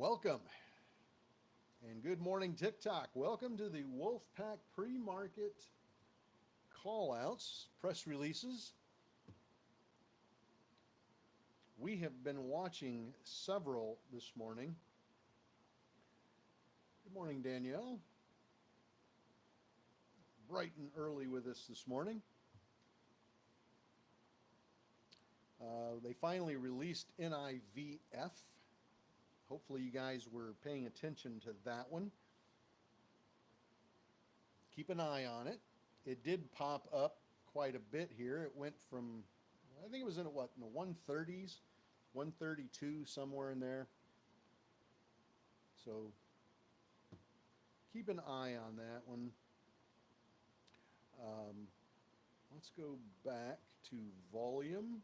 Welcome and good morning, TikTok. Welcome to the Wolfpack pre-market callouts, press releases. We have been watching several this morning. Good morning, Danielle. Bright and early with us this morning. They finally released NIVF. Hopefully you guys were paying attention to that one. Keep an eye on it. It did pop up quite a bit here. It went from, I think it was in the 130s, 132, somewhere in there. So keep an eye on that one. Let's go back to volume.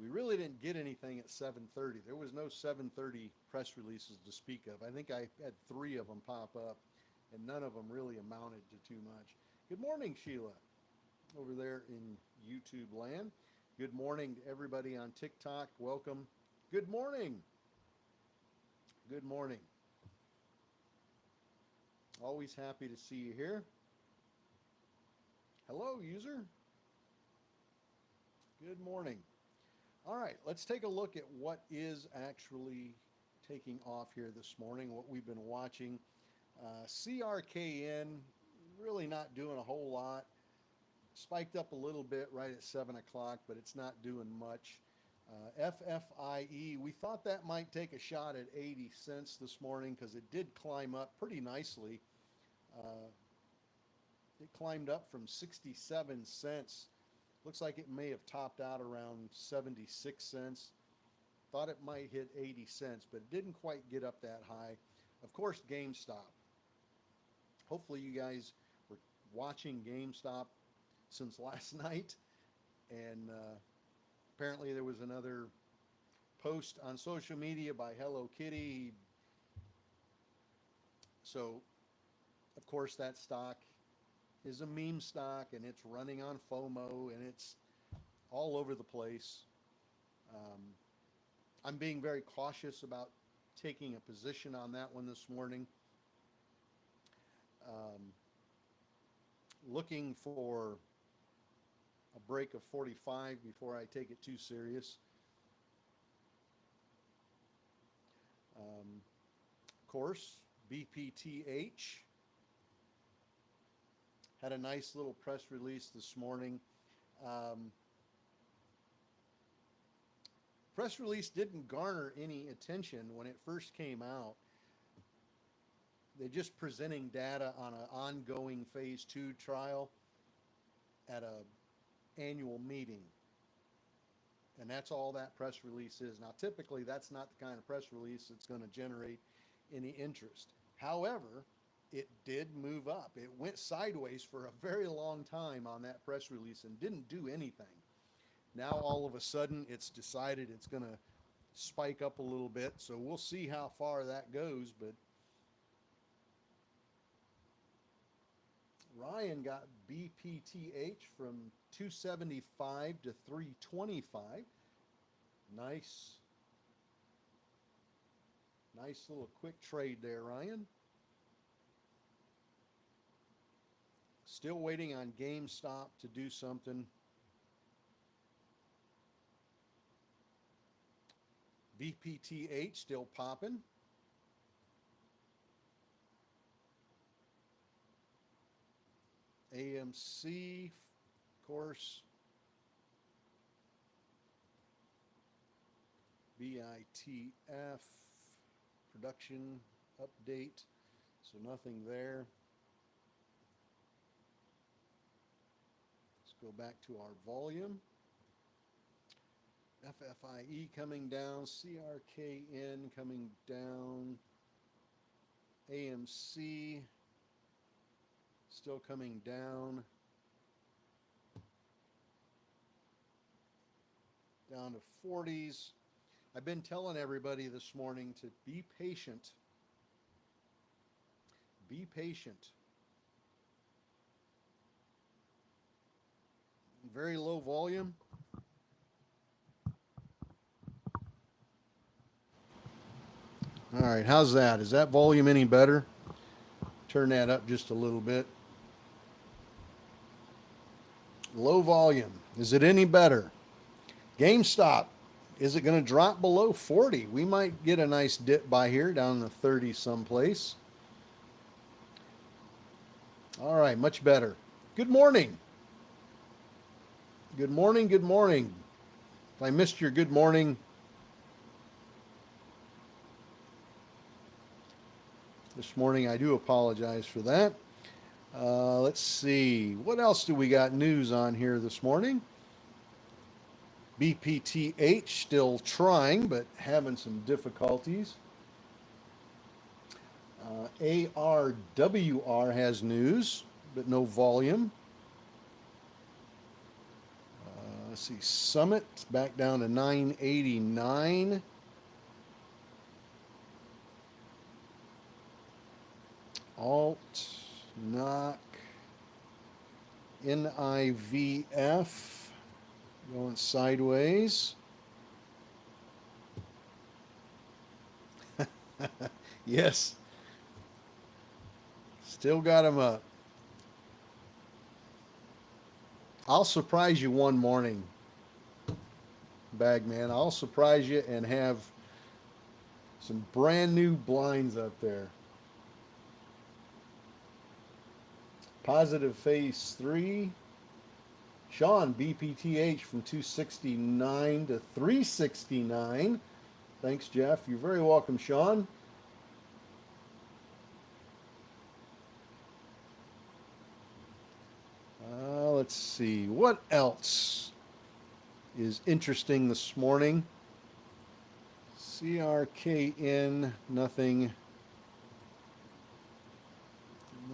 We really didn't get anything at 7:30. There was no 7:30 press releases to speak of. I think I had 3 of them pop up, and none of them really amounted to too much. Good morning, Sheila, over there in YouTube land. Good morning to everybody on TikTok. Welcome. Good morning. Good morning. Always happy to see you here. Hello, user. Good morning. All right, let's take a look at what is actually taking off here this morning, what we've been watching. CRKN, really not doing a whole lot. Spiked up a little bit right at 7 o'clock, but it's not doing much. FFIE, we thought that might take a shot at 80 cents this morning because it did climb up pretty nicely. It climbed up from 67 cents. Looks like it may have topped out around 76 cents. Thought it might hit 80 cents, but it didn't quite get up that high. Of course, GameStop. Hopefully you guys were watching GameStop since last night. And apparently there was another post on social media by Hello Kitty. So, of course, that stock is a meme stock, and it's running on FOMO, and it's all over the place. I'm being very cautious about taking a position on that one this morning. Looking for a break of 45 before I take it too serious. Of course, BPTH had a nice little press release this morning. Press release didn't garner any attention when it first came out. They're just presenting data on an ongoing phase 2 trial at an annual meeting. And that's all that press release is. Now, typically, that's not the kind of press release that's going to generate any interest. However, it did move up. It went sideways for a very long time on that press release and didn't do anything. Now, all of a sudden, it's decided it's going to spike up a little bit. So we'll see how far that goes. But Ryan got BPTH from 275 to 325. Nice little quick trade there, Ryan. Still waiting on GameStop to do something. BPTH still popping. AMC, of course. BITF, production update. So nothing there. Let's go back to our volume. FFIE coming down, CRKN coming down, AMC still coming down, down to 40s. I've been telling everybody this morning to be patient. Be patient. Very low volume. All right, how's that? Is that volume any better? Turn that up just a little bit. Low volume. Is it any better? GameStop. Is it going to drop below 40? We might get a nice dip by here down to 30 someplace. All right, much better. Good morning. Good morning. Good morning. If I missed your good morning, this morning, I do apologize for that. Let's see. What else do we got news on here this morning? BPTH still trying, but having some difficulties. ARWR has news, but no volume. Let's see. Summit back down to 989. Alt, knock, NIVF going sideways. Yes, still got them up. I'll surprise you one morning, Bagman. I'll surprise you and have some brand new blinds up there. Positive phase 3. Sean, BPTH from 269 to 369. Thanks, Jeff. You're very welcome, Sean. Let's see. What else is interesting this morning? CRKN, nothing.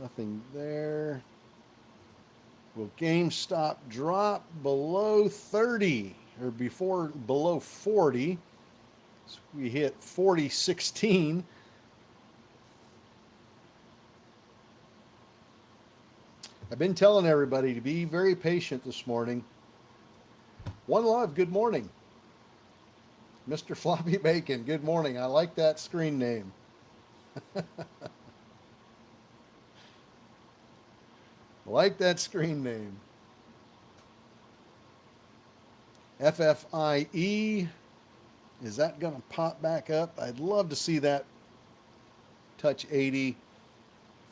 Nothing there. Will GameStop drop below 30 or below 40? So we hit 40.16. I've been telling everybody to be very patient this morning. One Love, good morning. Mr. Floppy Bacon, good morning. I like that screen name. Like that screen name. FFIE, is that going to pop back up? I'd love to see that touch 80.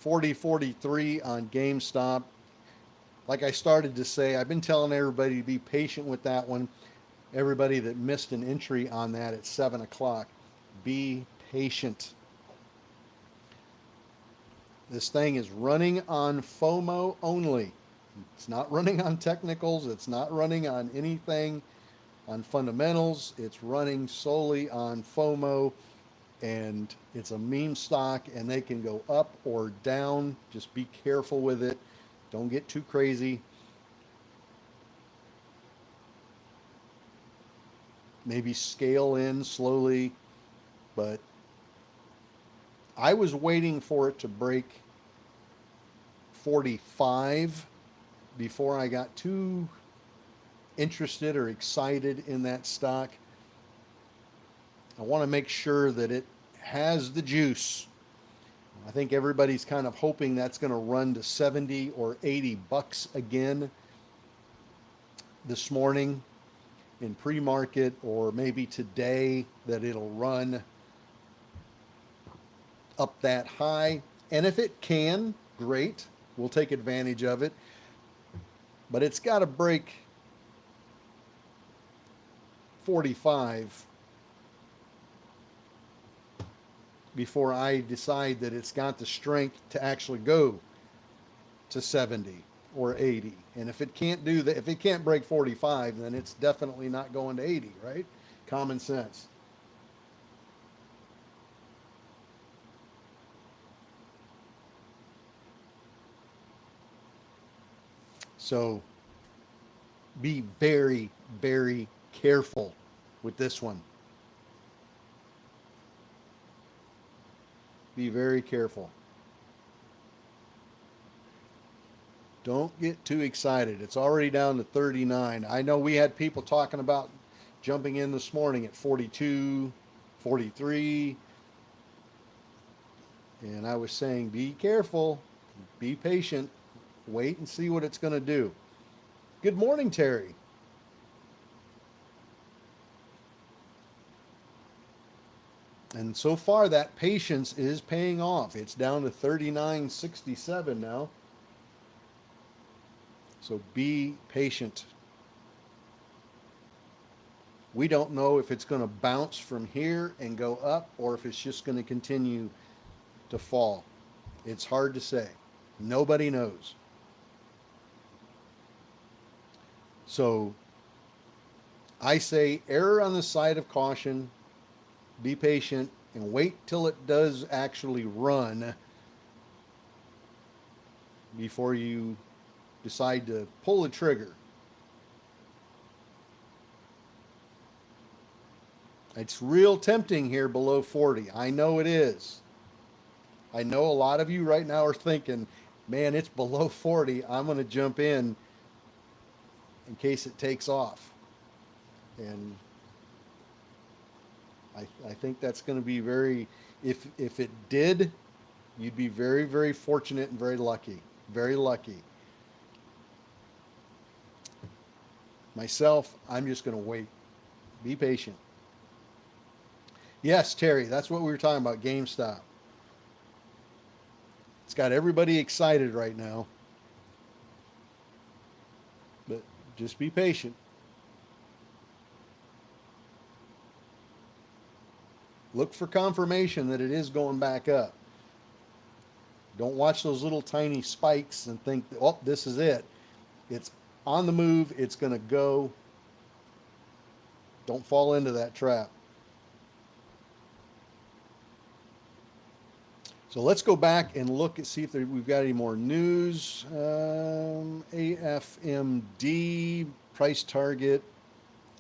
40.43 on GameStop. Like I started to say, I've been telling everybody to be patient with that one. Everybody that missed an entry on that at 7 o'clock, be patient. This thing is running on FOMO only. It's not running on technicals. It's not running on anything on fundamentals. It's running solely on FOMO, and it's a meme stock, and they can go up or down. Just be careful with it. Don't get too crazy. Maybe scale in slowly, but I was waiting for it to break 45 before I got too interested or excited in that stock. I want to make sure that it has the juice. I think everybody's kind of hoping that's going to run to 70 or 80 bucks again this morning in pre-market, or maybe today that it'll run up that high. And if it can, great. We'll take advantage of it. But it's got to break 45 before I decide that it's got the strength to actually go to 70 or 80. And if it can't do that, if it can't break 45, then it's definitely not going to 80, right? Common sense. So be very, very careful with this one. Be very careful. Don't get too excited. It's already down to 39. I know we had people talking about jumping in this morning at 42, 43. And I was saying, be careful, be patient, wait and see what it's going to do. Good morning, Terry. And so far, that patience is paying off. It's down to 39.67 now. So be patient. We don't know if it's going to bounce from here and go up or if it's just going to continue to fall. It's hard to say. Nobody knows. So I say err on the side of caution, be patient, and wait till it does actually run before you decide to pull the trigger. It's real tempting here below 40. I know it is. I know a lot of you right now are thinking, man, it's below 40. I'm going to jump in case it takes off. And I think that's going to be very, if it did, you'd be very, very fortunate and very lucky. Very lucky. Myself, I'm just going to wait. Be patient. Yes, Terry, that's what we were talking about, GameStop. It's got everybody excited right now. But just be patient. Look for confirmation that it is going back up. Don't watch those little tiny spikes and think, oh, this is it. It's on the move. It's going to go. Don't fall into that trap. So let's go back and look and see if we've got any more news. AFMD, price target.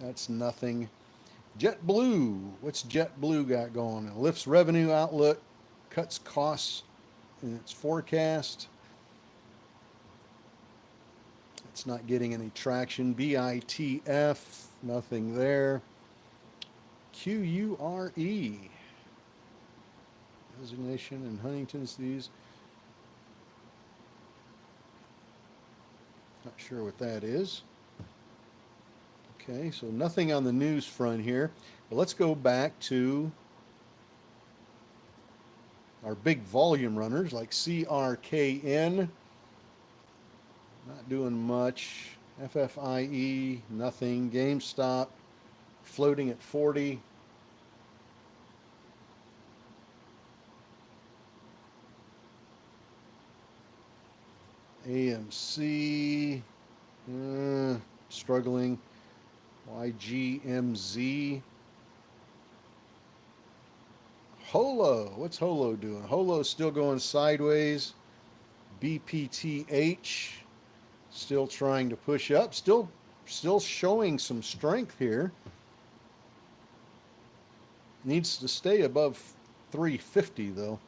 That's nothing. JetBlue, what's JetBlue got going? It lifts revenue outlook, cuts costs in its forecast. It's not getting any traction. BITF, nothing there. QURE, designation in Huntington's disease. Not sure what that is. Okay, so nothing on the news front here. But let's go back to our big volume runners like CRKN. Not doing much. FFIE, nothing. GameStop, floating at 40. AMC, struggling. YGMZ. Holo, what's Holo doing? Holo's still going sideways. BPTH, still trying to push up. Still showing some strength here. Needs to stay above 350 though.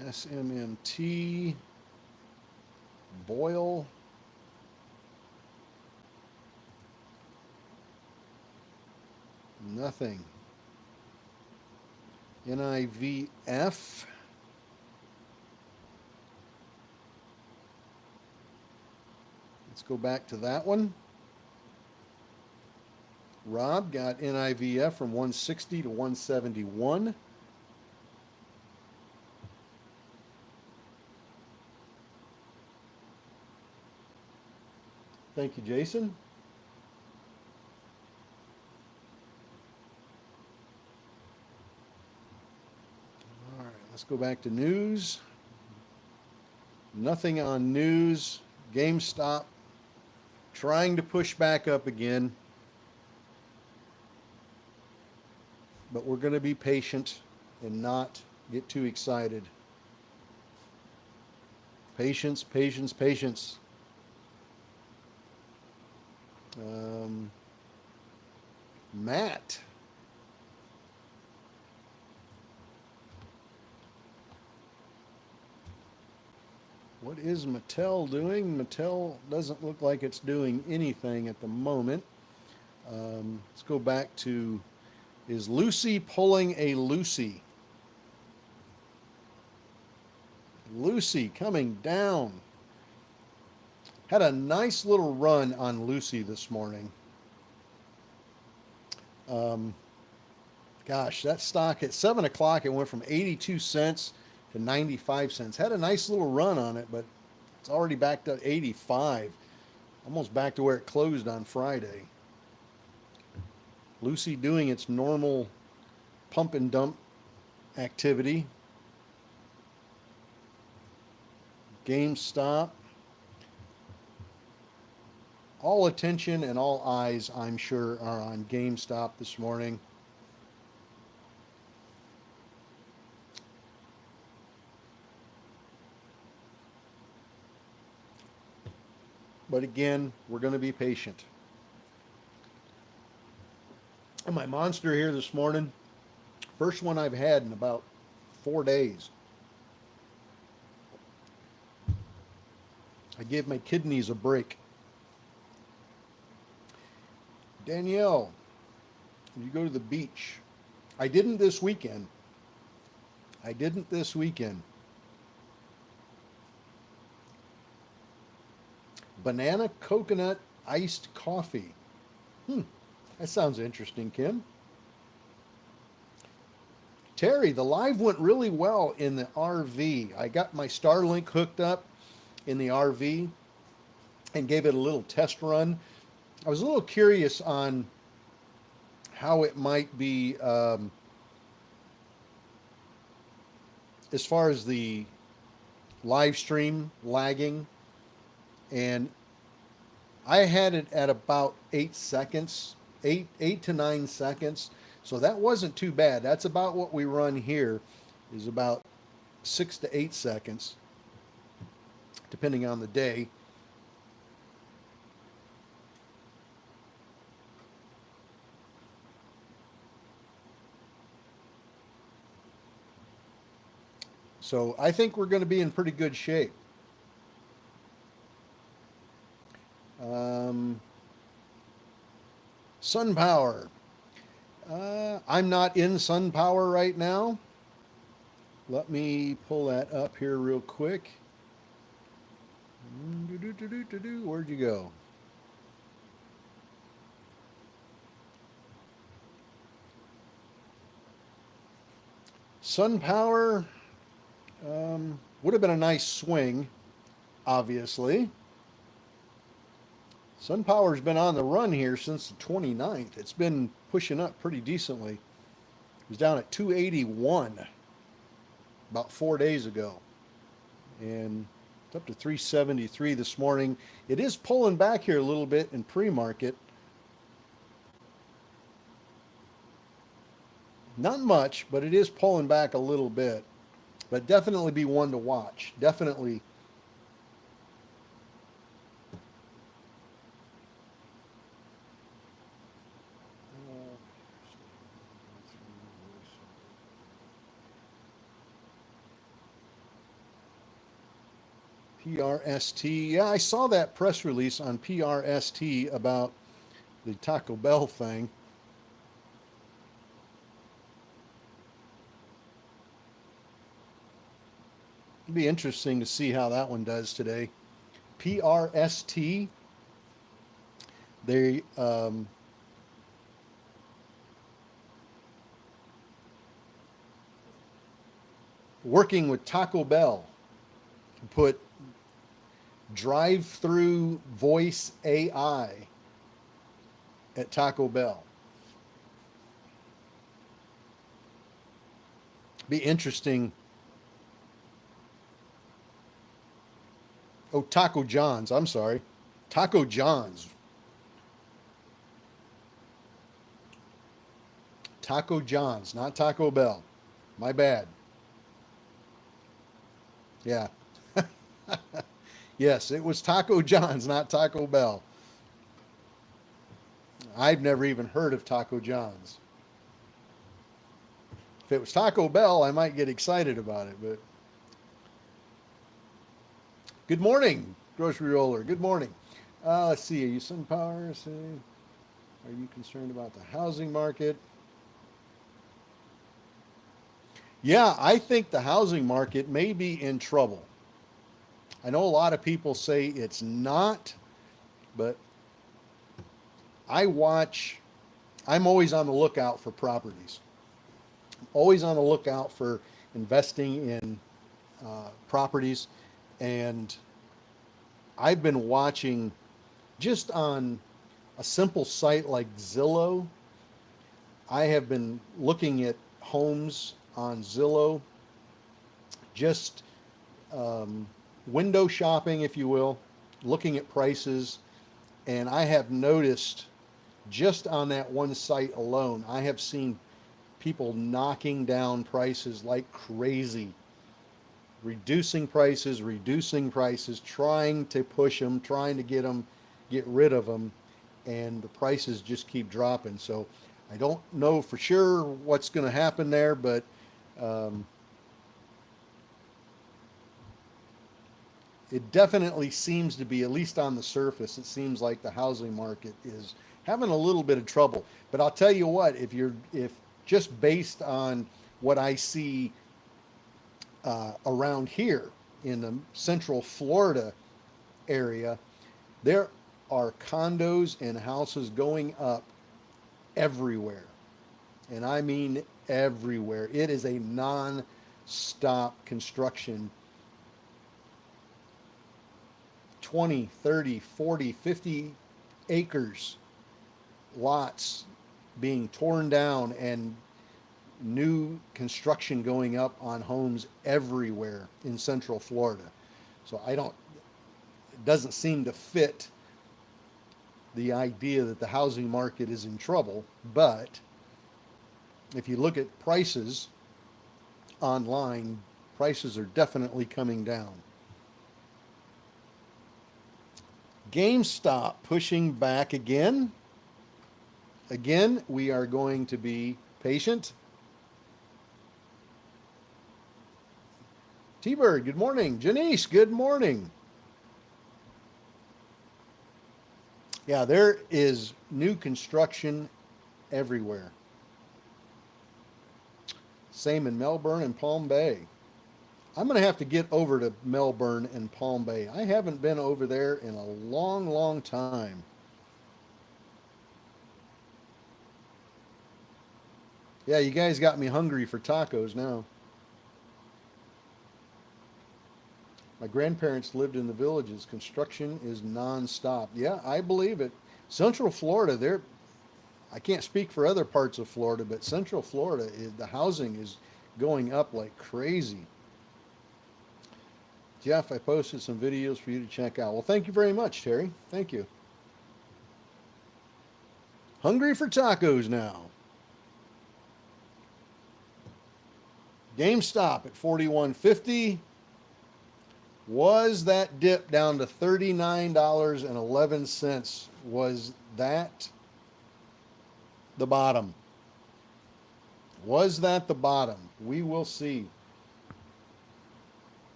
SMMT, Boyle. Nothing. NIVF. Let's go back to that one. Rob got NIVF from 160 to 171. Thank you, Jason. All right, let's go back to news. Nothing on news. GameStop trying to push back up again. But we're going to be patient and not get too excited. Patience, patience, patience. Matt. What is Mattel doing? Mattel doesn't look like it's doing anything at the moment. Let's go back to, is Lucy pulling a Lucy? Lucy coming down. Had a nice little run on Lucy this morning. Um, Gosh, that stock at 7 o'clock, it went from 82 cents to 95 cents. Had a nice little run on it, but it's already back to 85. Almost back to where it closed on Friday. Lucy doing its normal pump and dump activity. GameStop. All attention and all eyes, I'm sure, are on GameStop this morning. But again, we're going to be patient. And my monster here this morning, first one I've had in about 4 days. I gave my kidneys a break. Danielle, you go to the beach. I didn't this weekend. Banana coconut iced coffee. That sounds interesting, Kim. Terry, the live went really well in the RV. I got my Starlink hooked up in the RV and gave it a little test run. I was a little curious on how it might be as far as the live stream lagging. And I had it at about 8 seconds, 8 to 9 seconds. So that wasn't too bad. That's about what we run here, is about 6 to 8 seconds, depending on the day. So I think we're going to be in pretty good shape. SunPower. I'm not in SunPower right now. Let me pull that up here real quick. Where'd you go? SunPower would have been a nice swing, obviously. SunPower's been on the run here since the 29th. It's been pushing up pretty decently. It was down at 281 about 4 days ago. And it's up to 373 this morning. It is pulling back here a little bit in pre-market. Not much, but it is pulling back a little bit. But definitely be one to watch. Definitely. PRST. Yeah, I saw that press release on PRST about the Taco Bell thing. It'd be interesting to see how that one does today. PRST. They working with Taco Bell to put drive-through voice AI at Taco Bell. Be interesting. Oh, Taco John's. I'm sorry. Taco John's. Taco John's, not Taco Bell. My bad. Yeah. Yes, it was Taco John's, not Taco Bell. I've never even heard of Taco John's. If it was Taco Bell, I might get excited about it, but good morning, Grocery Roller. Good morning. Let's see. Are you SunPower? Are you concerned about the housing market? Yeah, I think the housing market may be in trouble. I know a lot of people say it's not, but I watch, I'm always on the lookout for properties, always on the lookout for investing in properties. And I've been watching just on a simple site like Zillow. I have been looking at homes on Zillow, just um, window shopping, if you will, looking at prices. And I have noticed just on that one site alone, I have seen people knocking down prices like crazy, reducing prices, trying to push them, trying to get rid of them, and the prices just keep dropping. So I don't know for sure what's going to happen there, but um, it definitely seems to be, at least on the surface, it seems like the housing market is having a little bit of trouble. But I'll tell you what, if just based on what I see around here in the central Florida area, there are condos and houses going up everywhere. And I mean everywhere. It is a non-stop construction. 20, 30, 40, 50 acres, lots being torn down, and new construction going up on homes everywhere in central Florida. So it doesn't seem to fit the idea that the housing market is in trouble. But if you look at prices online, prices are definitely coming down. GameStop pushing back again. Again, we are going to be patient. T-Bird, good morning. Janice, good morning. Yeah, there is new construction everywhere. Same in Melbourne and Palm Bay. I'm going to have to get over to Melbourne and Palm Bay. I haven't been over there in a long, long time. Yeah, you guys got me hungry for tacos now. My grandparents lived in the villages. Construction is nonstop. Yeah, I believe it. Central Florida, I can't speak for other parts of Florida, but Central Florida, the housing is going up like crazy. Jeff, I posted some videos for you to check out. Well, thank you very much, Terry. Thank you. Hungry for tacos now. GameStop at 41.50. Was that dip down to $39.11? Was that the bottom? Was that the bottom? We will see.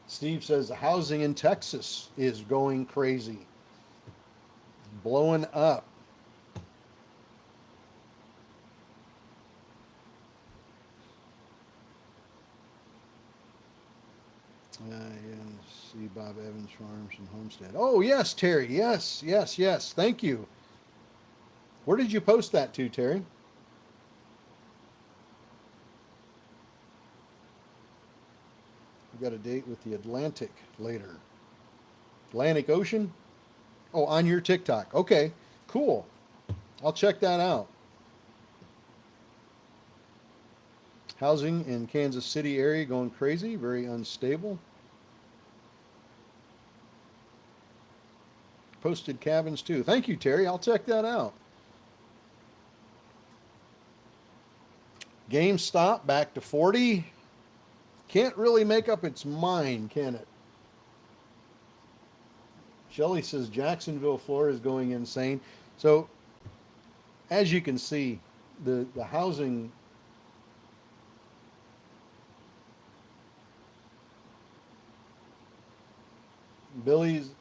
Steve says the housing in Texas is going crazy, blowing up. See Bob Evans Farms and Homestead. Oh, yes, Terry. Yes, yes, yes. Thank you. Where did you post that to, Terry? We got a date with the Atlantic later. Atlantic Ocean? Oh, on your TikTok. Okay, cool. I'll check that out. Housing in Kansas City area going crazy, very unstable. Posted cabins too. Thank you, Terry. I'll check that out. GameStop back to 40. Can't really make up its mind, can it? Shelly says Jacksonville, Florida is going insane. So, as you can see, the housing Billy's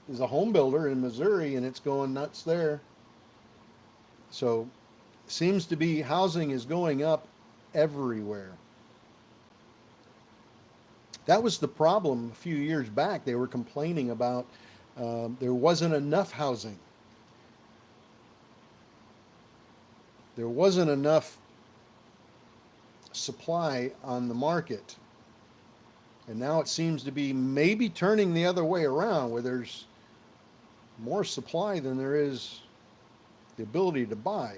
is a home builder in Missouri, and it's going nuts there. So, seems to be housing is going up everywhere. That was the problem a few years back. They were complaining about there wasn't enough housing. There wasn't enough supply on the market. And now it seems to be maybe turning the other way around, where there's more supply than there is the ability to buy.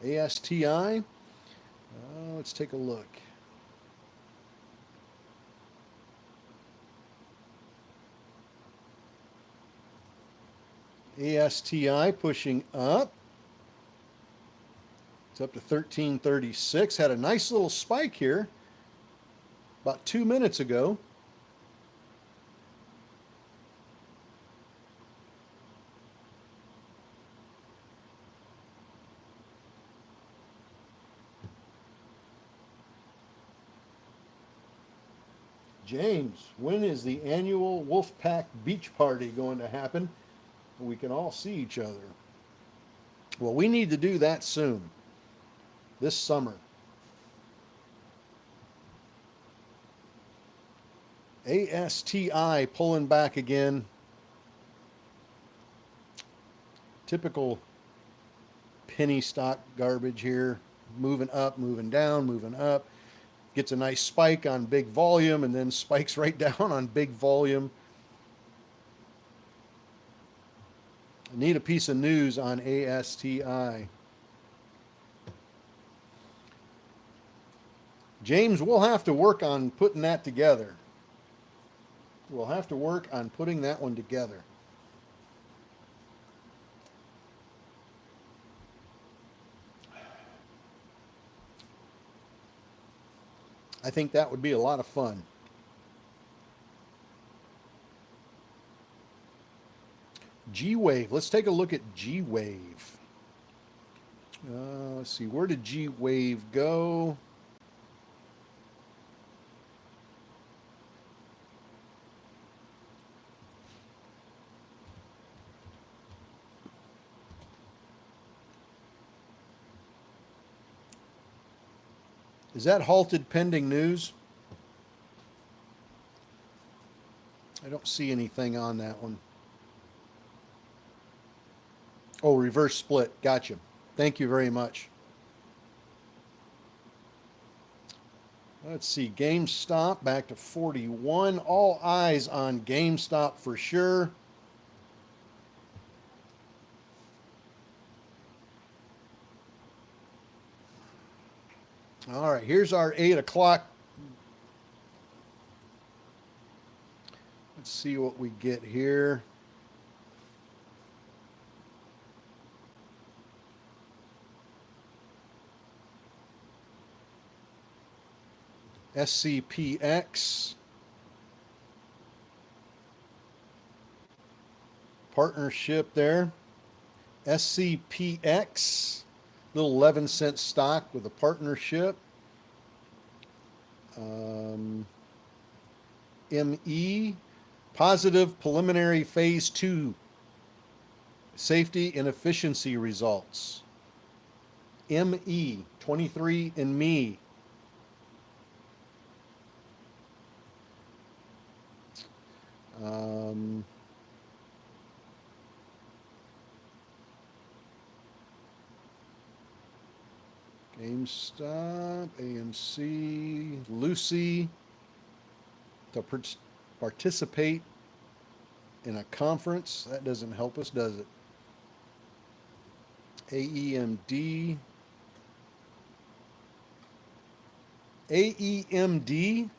ASTI, let's take a look. ASTI pushing up. It's up to 1336. Had a nice little spike here about 2 minutes ago. James, when is the annual Wolfpack Beach Party going to happen? We can all see each other. Well, we need to do that soon, this summer. ASTI pulling back again. Typical penny stock garbage here. Moving up, moving down, moving up. Gets a nice spike on big volume and then spikes right down on big volume. I need a piece of news on ASTI. James, we'll have to work on putting that together. We'll have to work on putting that one together. I think that would be a lot of fun. G-Wave. Let's take a look at G-Wave. Let's see. Where did G-Wave go? Is that halted pending news? I don't see anything on that one. Oh, reverse split. Gotcha. Thank you very much. Let's see. GameStop back to 41. All eyes on GameStop for sure. All right, here's our 8 o'clock. Let's see what we get here. SCPX. Partnership there. SCPX. Little 11-cent stock with a partnership. ME, positive preliminary phase 2 safety and efficiency results. ME, 23andMe. GameStop, AMC, Lucy, to participate in a conference. That doesn't help us, does it? AEMD. AEMD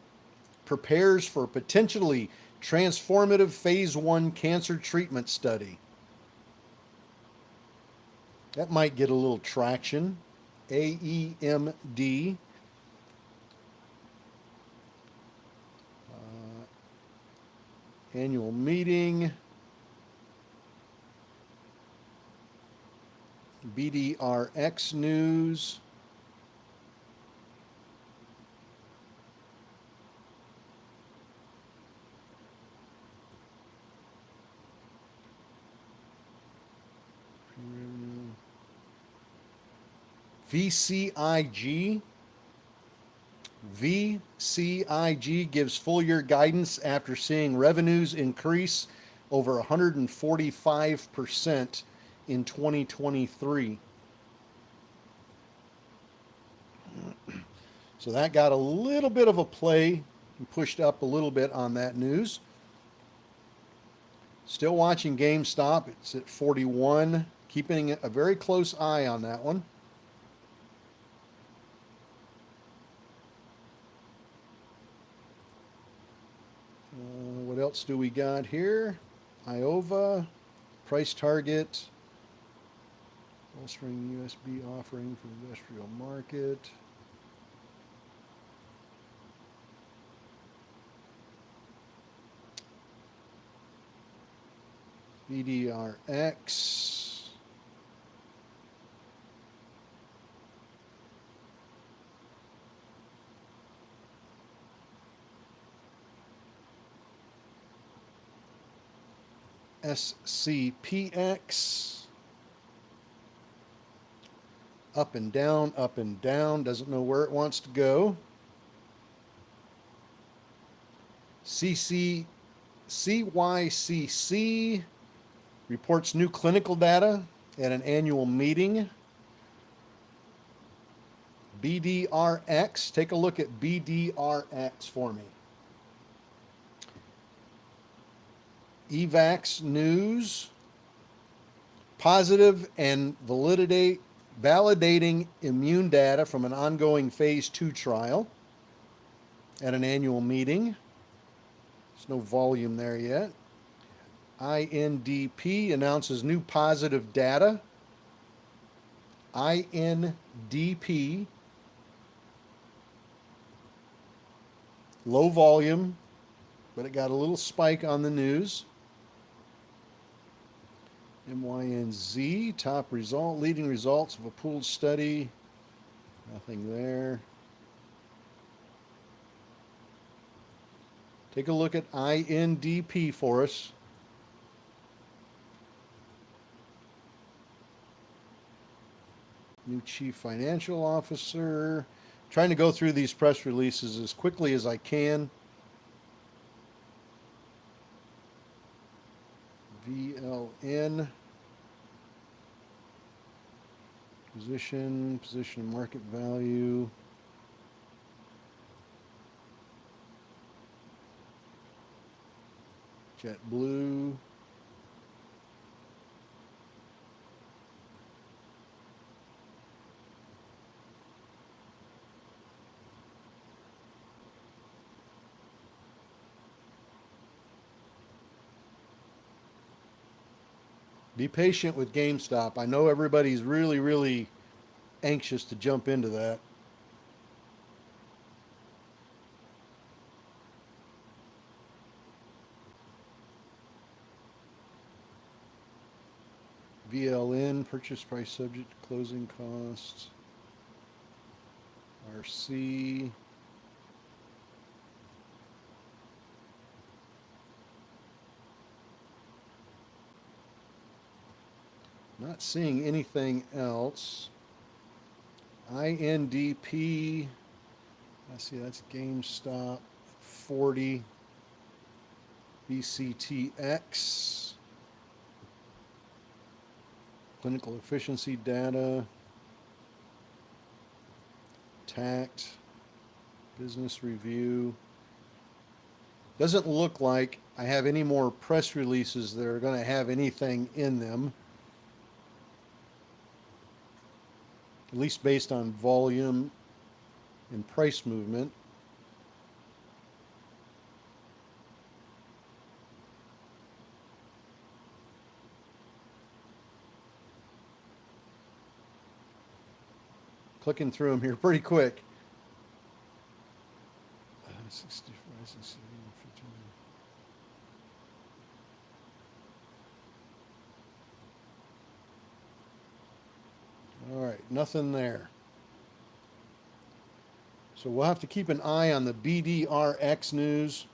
prepares for potentially transformative phase 1 cancer treatment study. That might get a little traction. AEMD. Annual meeting. BDRX news. VCIG. VCIG gives full year guidance after seeing revenues increase over 145% in 2023. So that got a little bit of a play and pushed up a little bit on that news. Still watching GameStop. It's at 41. Keeping a very close eye on that one. What else do we got here? Iova, price target, bolstering USB offering for industrial market. BDRX. SCPX. Up and down, doesn't know where it wants to go. CYCC reports new clinical data at an annual meeting. BDRX, take a look at BDRX for me. EVAX news, positive and validating immune data from an ongoing phase 2 trial at an annual meeting. There's no volume there yet. INDP announces new positive data. INDP, low volume, but it got a little spike on the news. MYNZ, top result, leading results of a pooled study. Nothing there. Take a look at INDP for us. New chief financial officer. Trying to go through these press releases as quickly as I can. VLN. Position market value. JetBlue. Be patient with GameStop. I know everybody's really, really anxious to jump into that. VLN, purchase price subject to closing costs. RC. Not seeing anything else. INDP. I see that's GameStop. 40. BCTX. Clinical efficiency data. TACT. Business review. Doesn't look like I have any more press releases that are going to have anything in them. At least based on volume and price movement. Clicking through them here pretty quick. 65, 60, 15. All right, nothing there. So we'll have to keep an eye on the BDRX news.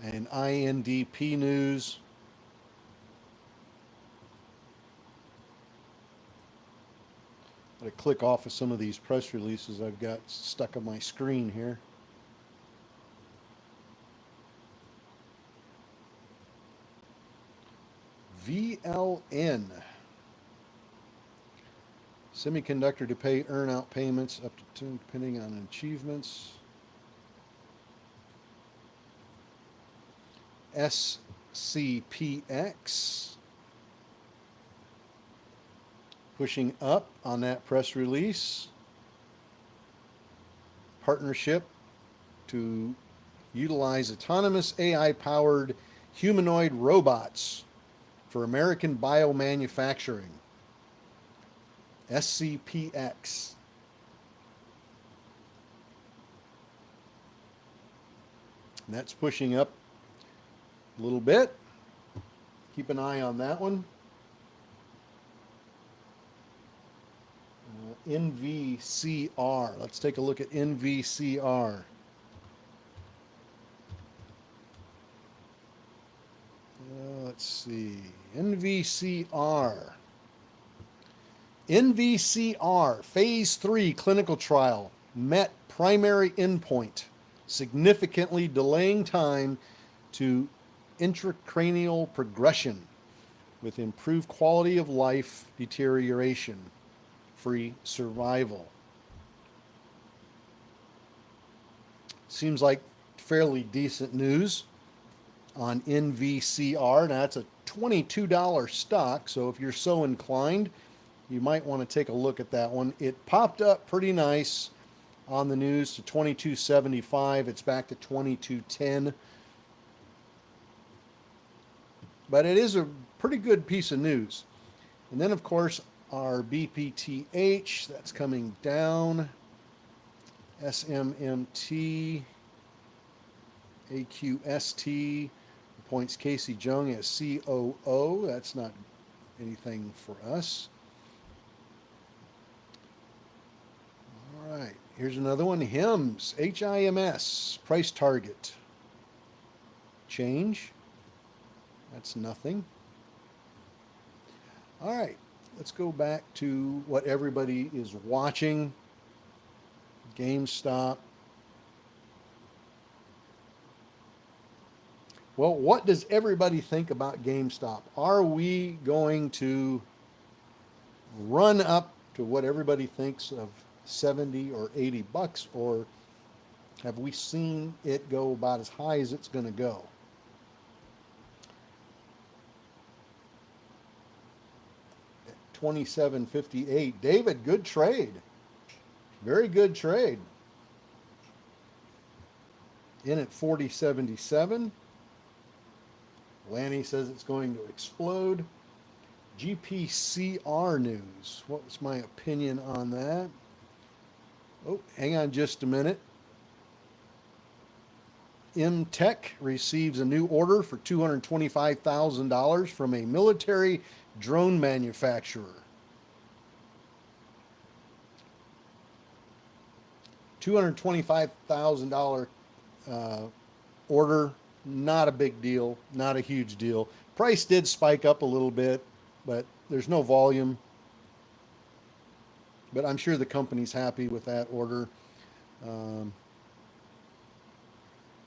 And INDP news. I'm going to click off of some of these press releases I've got stuck on my screen here. VLN. Semiconductor to pay earn-out payments up to 2 depending on achievements. SCPX. Pushing up on that press release. Partnership to utilize autonomous AI-powered humanoid robots for American biomanufacturing. SCPX. And that's pushing up a little bit. Keep an eye on that one. NVCR. Let's take a look at NVCR. Let's see. NVCR. NVCR Phase 3 clinical trial met primary endpoint, significantly delaying time to intracranial progression with improved quality of life deterioration, free survival. Seems like fairly decent news on NVCR. Now, that's a $22 stock, so if you're so inclined, you might want to take a look at that one. It popped up pretty nice on the news to $22.75. It's back to $22.10. But it is a pretty good piece of news. And then, of course, our BPTH, that's coming down. SMMT, AQST, appoints Casey Jung as COO. That's not anything for us. All right, here's another one. HIMS, HIMS, price target. Change. That's nothing. All right, let's go back to what everybody is watching. GameStop. Well, what does everybody think about GameStop? Are we going to run up to what everybody thinks of 70 or 80 bucks, or have we seen it go about as high as it's going to go? $27.58. David, good trade. Very good trade. In at $40.77. Lanny says it's going to explode. GPCR news. What was my opinion on that? Oh, hang on just a minute. MTech receives a new order for $225,000 from a military drone manufacturer. $225,000 order, not a big deal, not a huge deal. Price did spike up a little bit, but there's no volume. But I'm sure the company's happy with that order.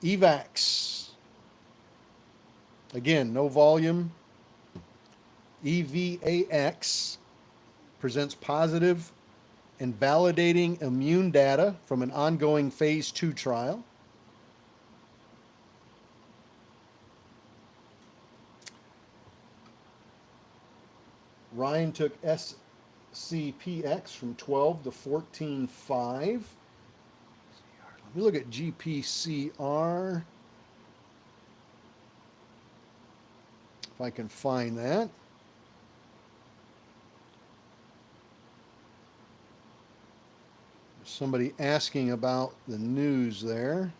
EVAX. Again, no volume. EVAX presents positive and validating immune data from an ongoing phase 2 trial. Ryan took SCPX from 12 to 14.5. Let me look at GPCR. If I can find that. There's somebody asking about the news there.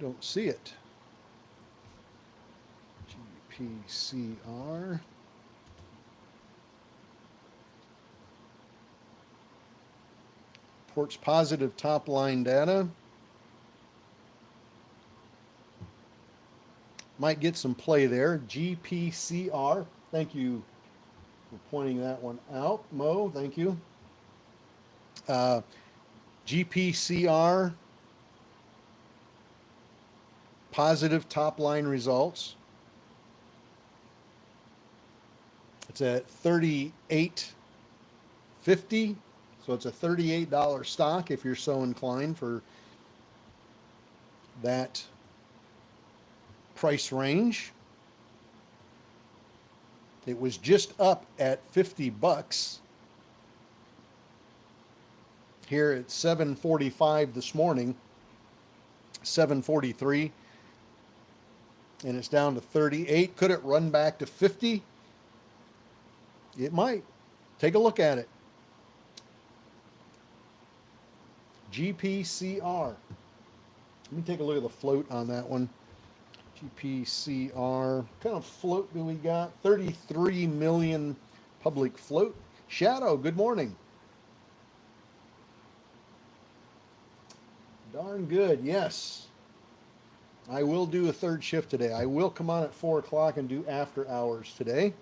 Don't see it. GPCR. Reports positive top line data. Might get some play there. GPCR. Thank you for pointing that one out, Mo. Thank you. GPCR. Positive top line results. It's at 38.50, so it's a $38 stock if you're so inclined for that price range. It was just up at 50 bucks here at 7:45 this morning, 7:43, and it's down to 38. Could it run back to 50? It might. Take a look at it. GPCR. Let me take a look at the float on that one. GPCR. What kind of float do we got? 33 million public float. Shadow, good morning. Darn good, yes. I will do a third shift today. I will come on at 4 o'clock and do after hours today.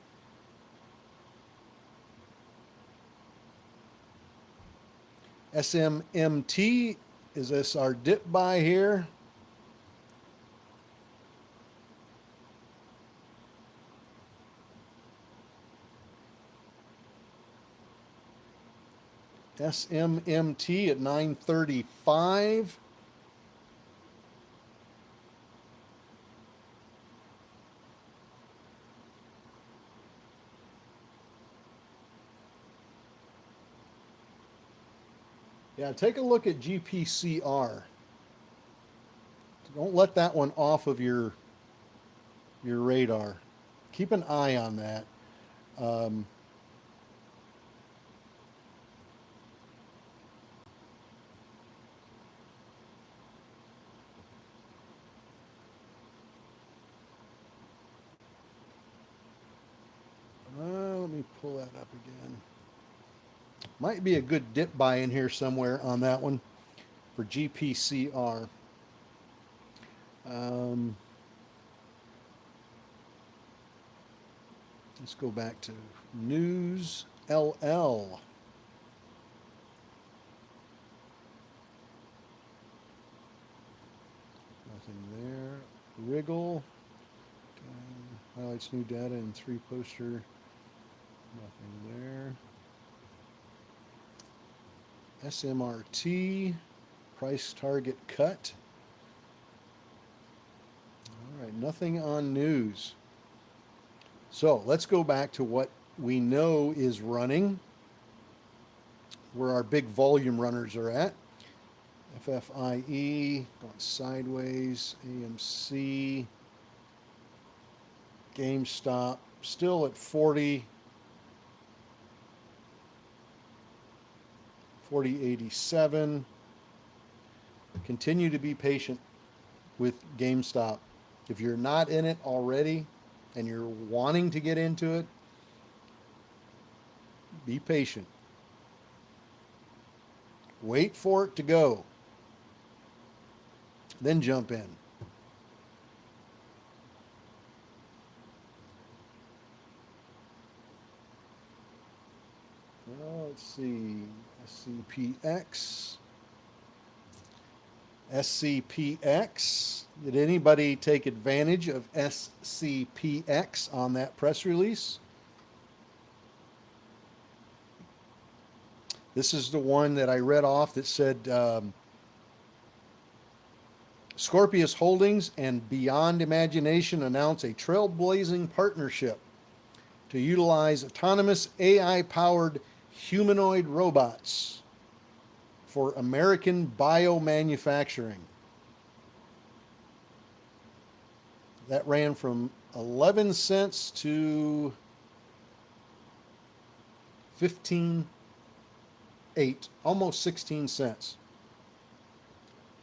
SMMT, is this our dip buy here? SMMT at 935. Yeah, take a look at GPCR. Don't let that one off of your radar. Keep an eye on that. Let me pull that up again. Might be a good dip buy in here somewhere on that one for GPCR. Let's go back to News LL. Nothing there. Wriggle. Highlights new data in 3 poster. Nothing there. SMRT, price target cut. All right, nothing on news. So let's go back to what we know is running, where our big volume runners are at. FFIE, going sideways, AMC, GameStop, still at 40. 40.87. Continue to be patient with GameStop. If you're not in it already and you're wanting to get into it, be patient. Wait for it to go. Then jump in. Let's see. SCPX. SCPX. Did anybody take advantage of SCPX on that press release? This is the one that I read off that said Scorpius Holdings and Beyond Imagination announce a trailblazing partnership to utilize autonomous AI-powered humanoid robots for American biomanufacturing. That ran from 11 cents to 15.8, almost 16 cents.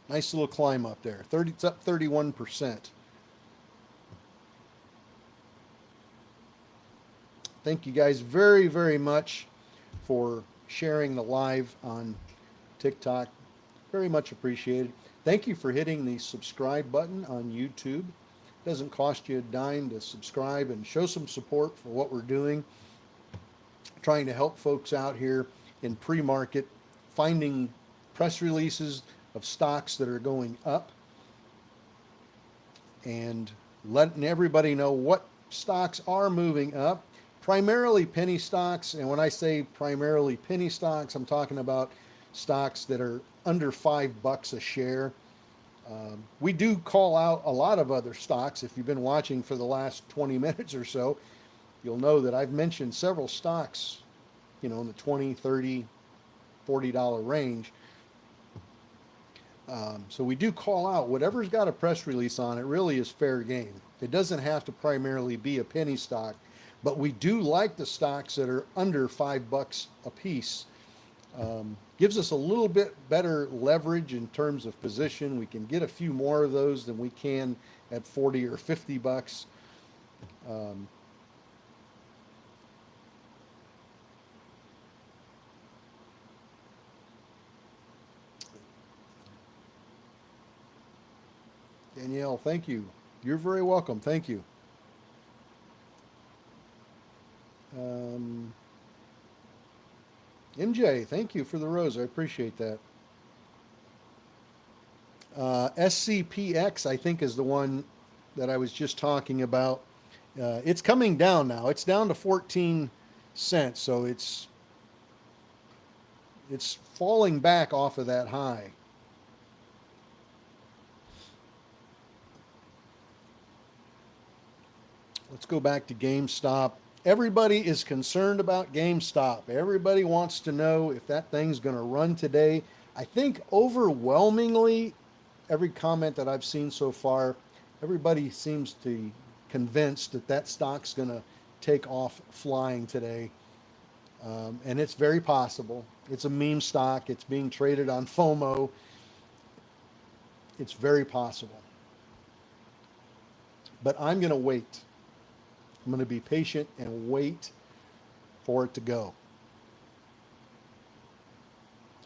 Nice little climb up there. It's up 31%. Thank you guys very, very much for sharing the live on TikTok. Very much appreciated. Thank you for hitting the subscribe button on YouTube. It doesn't cost you a dime to subscribe and show some support for what we're doing. Trying to help folks out here in pre-market, finding press releases of stocks that are going up and letting everybody know what stocks are moving up. Primarily penny stocks, and when I say primarily penny stocks, I'm talking about stocks that are under $5 a share. We do call out a lot of other stocks. If you've been watching for the last 20 minutes or so, you'll know that I've mentioned several stocks, in the 20, 30, $40 range. So we do call out whatever's got a press release on it really is fair game. It doesn't have to primarily be a penny stock, but we do like the stocks that are under $5 a piece. Gives us a little bit better leverage in terms of position. We can get a few more of those than we can at 40 or $50. Danielle, thank you. You're very welcome. Thank you. MJ, thank you for the rose. I appreciate that. SCPX, I think, is the one that I was just talking about. It's coming down now. It's down to 14 cents, so it's falling back off of that high. Let's go back to GameStop. Everybody is concerned about GameStop. Everybody wants to know if that thing's going to run today. I think overwhelmingly, every comment that I've seen so far, everybody seems to be convinced that that stock's going to take off flying today. And it's very possible. It's a meme stock. It's being traded on FOMO. It's very possible. But I'm going to wait. I'm going to be patient and wait for it to go.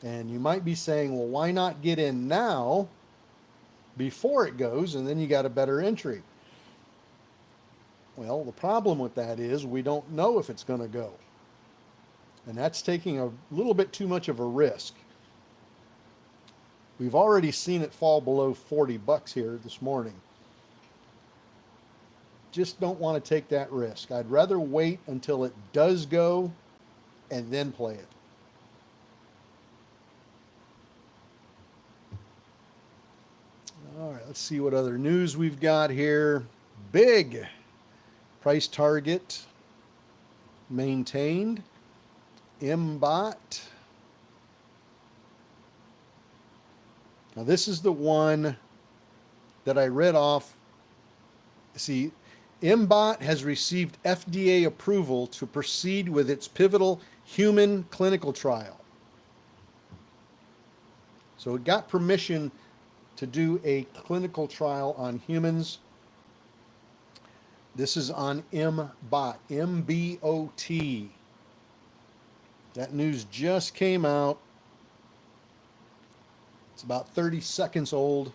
And you might be saying, well, why not get in now before it goes, and then you got a better entry? Well, the problem with that is we don't know if it's going to go. And that's taking a little bit too much of a risk. We've already seen it fall below $40 here this morning. Just don't want to take that risk. I'd rather wait until it does go and then play it. All right, let's see what other news we've got here. Big price target maintained. MBOT. Now this is the one that I read off. See, MBOT has received FDA approval to proceed with its pivotal human clinical trial. So it got permission to do a clinical trial on humans. This is on MBOT, MBOT. That news just came out. It's about 30 seconds old.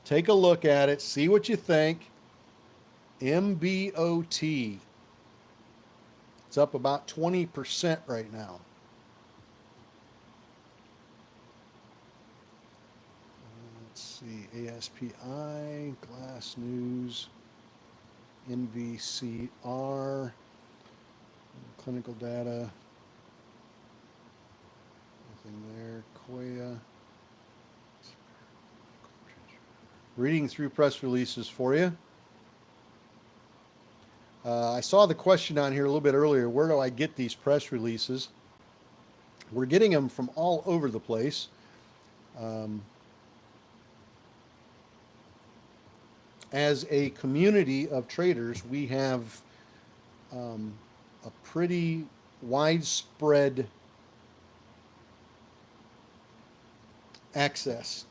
Take a look at it, see what you think. MBOT. It's up about 20% right now. Let's see, ASPI, Glass News, NVCR, clinical data, nothing there, Koya. Reading through press releases for you. I saw the question on here a little bit earlier, where do I get these press releases? We're getting them from all over the place. As a community of traders, we have a pretty widespread access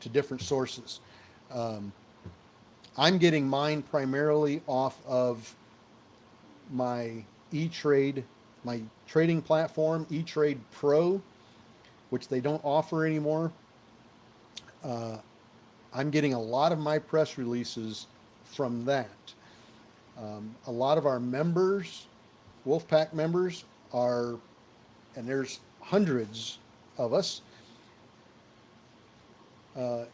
to different sources. Um, I'm getting mine primarily off of my E-Trade, my trading platform, E-Trade Pro, which they don't offer anymore. Uh, I'm getting a lot of my press releases from that. A lot of our members, Wolfpack members, are, and there's hundreds of us, uh,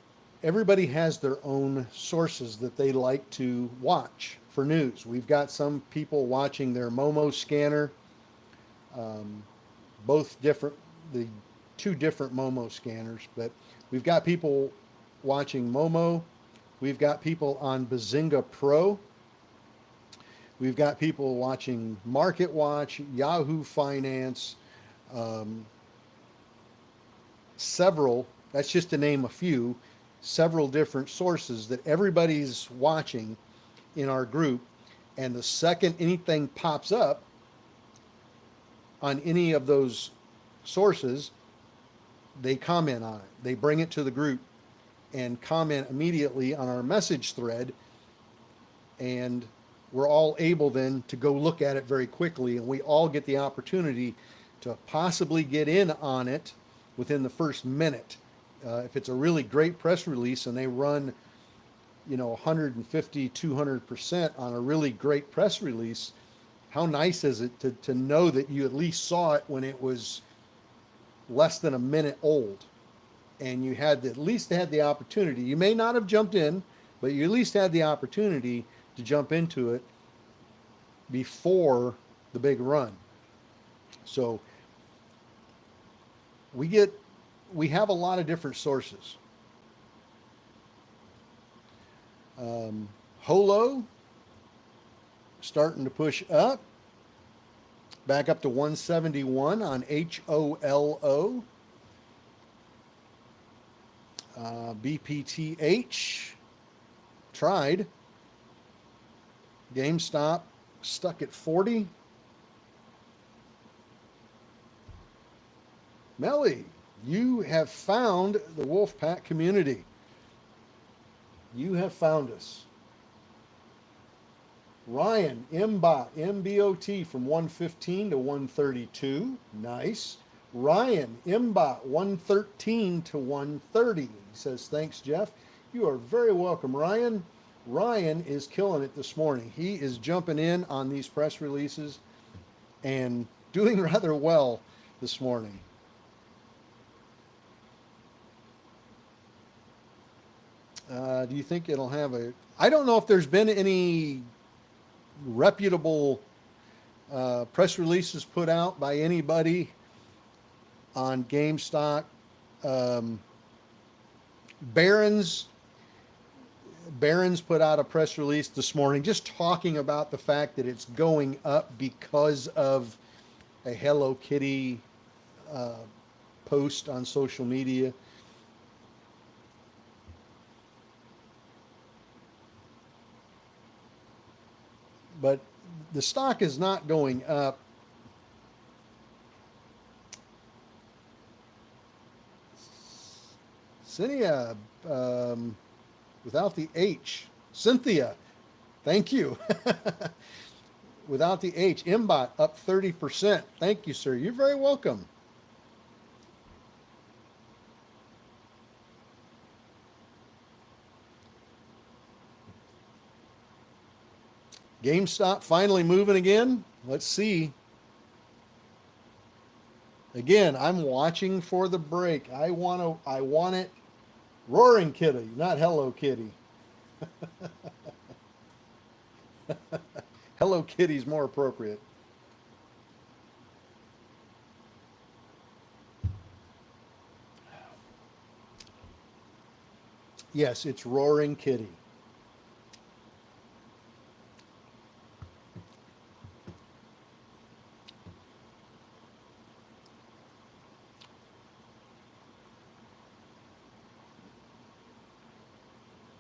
everybody has their own sources that they like to watch for news. We've got some people watching their Momo scanner, um, both different, the two different Momo scanners, but we've got people watching Momo. We've got people on Bazinga Pro. We've got people watching Market Watch, Yahoo Finance, um, several, that's just to name a few, several different sources that everybody's watching in our group. And the second anything pops up on any of those sources, they comment on it. They bring it to the group and comment immediately on our message thread. And we're all able then to go look at it very quickly. And we all get the opportunity to possibly get in on it within the first minute. If it's a really great press release and they run, 150, 200% on a really great press release, how nice is it to know that you at least saw it when it was less than a minute old, and you had at least had the opportunity. You may not have jumped in, but you at least had the opportunity to jump into it before the big run. So we have a lot of different sources. Holo starting to push up, back up to 171 on HOLO. BPTH tried. GameStop stuck at 40. Melly, you have found the Wolfpack community. You have found us. Ryan, MBOT from 115 to 132. Nice. Ryan, MBOT 113 to 130. He says, thanks, Jeff. You are very welcome, Ryan. Ryan is killing it this morning. He is jumping in on these press releases and doing rather well this morning. Do you think it'll have a... I don't know if there's been any reputable press releases put out by anybody on GameStop. Barron's put out a press release this morning just talking about the fact that it's going up because of a Hello Kitty post on social media. But the stock is not going up. Cynthia, without the H. Cynthia, thank you. Without the H. MBOT up 30%. Thank you, sir. You're very welcome. GameStop finally moving again. Let's see. Again, I'm watching for the break. I want it Roaring Kitty, not Hello Kitty. Hello Kitty's more appropriate. Yes, it's Roaring Kitty.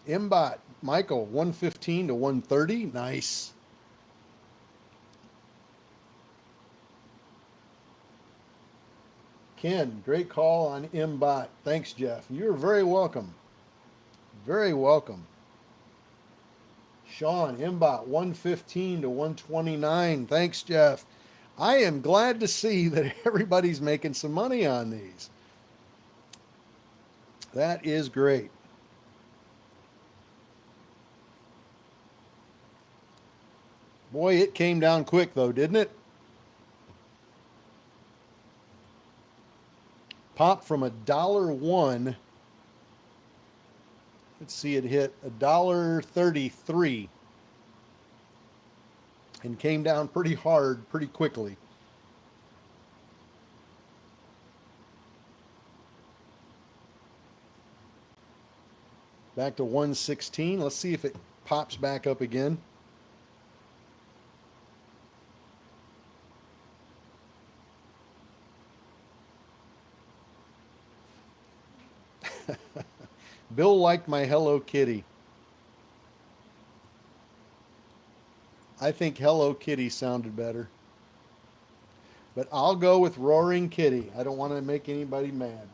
MBOT, Michael, 115 to 130. Nice. Ken, great call on MBOT. Thanks, Jeff. You're very welcome. Very welcome. Sean, Mbot 115 to 129. Thanks, Jeff. I am glad to see that everybody's making some money on these. That is great. Boy, it came down quick though, didn't it? Popped from $1.01. Let's see, it hit $1.33 and came down pretty hard pretty quickly. Back to 116. Let's see if it pops back up again. Bill liked my Hello Kitty. I think Hello Kitty sounded better. But I'll go with Roaring Kitty. I don't want to make anybody mad.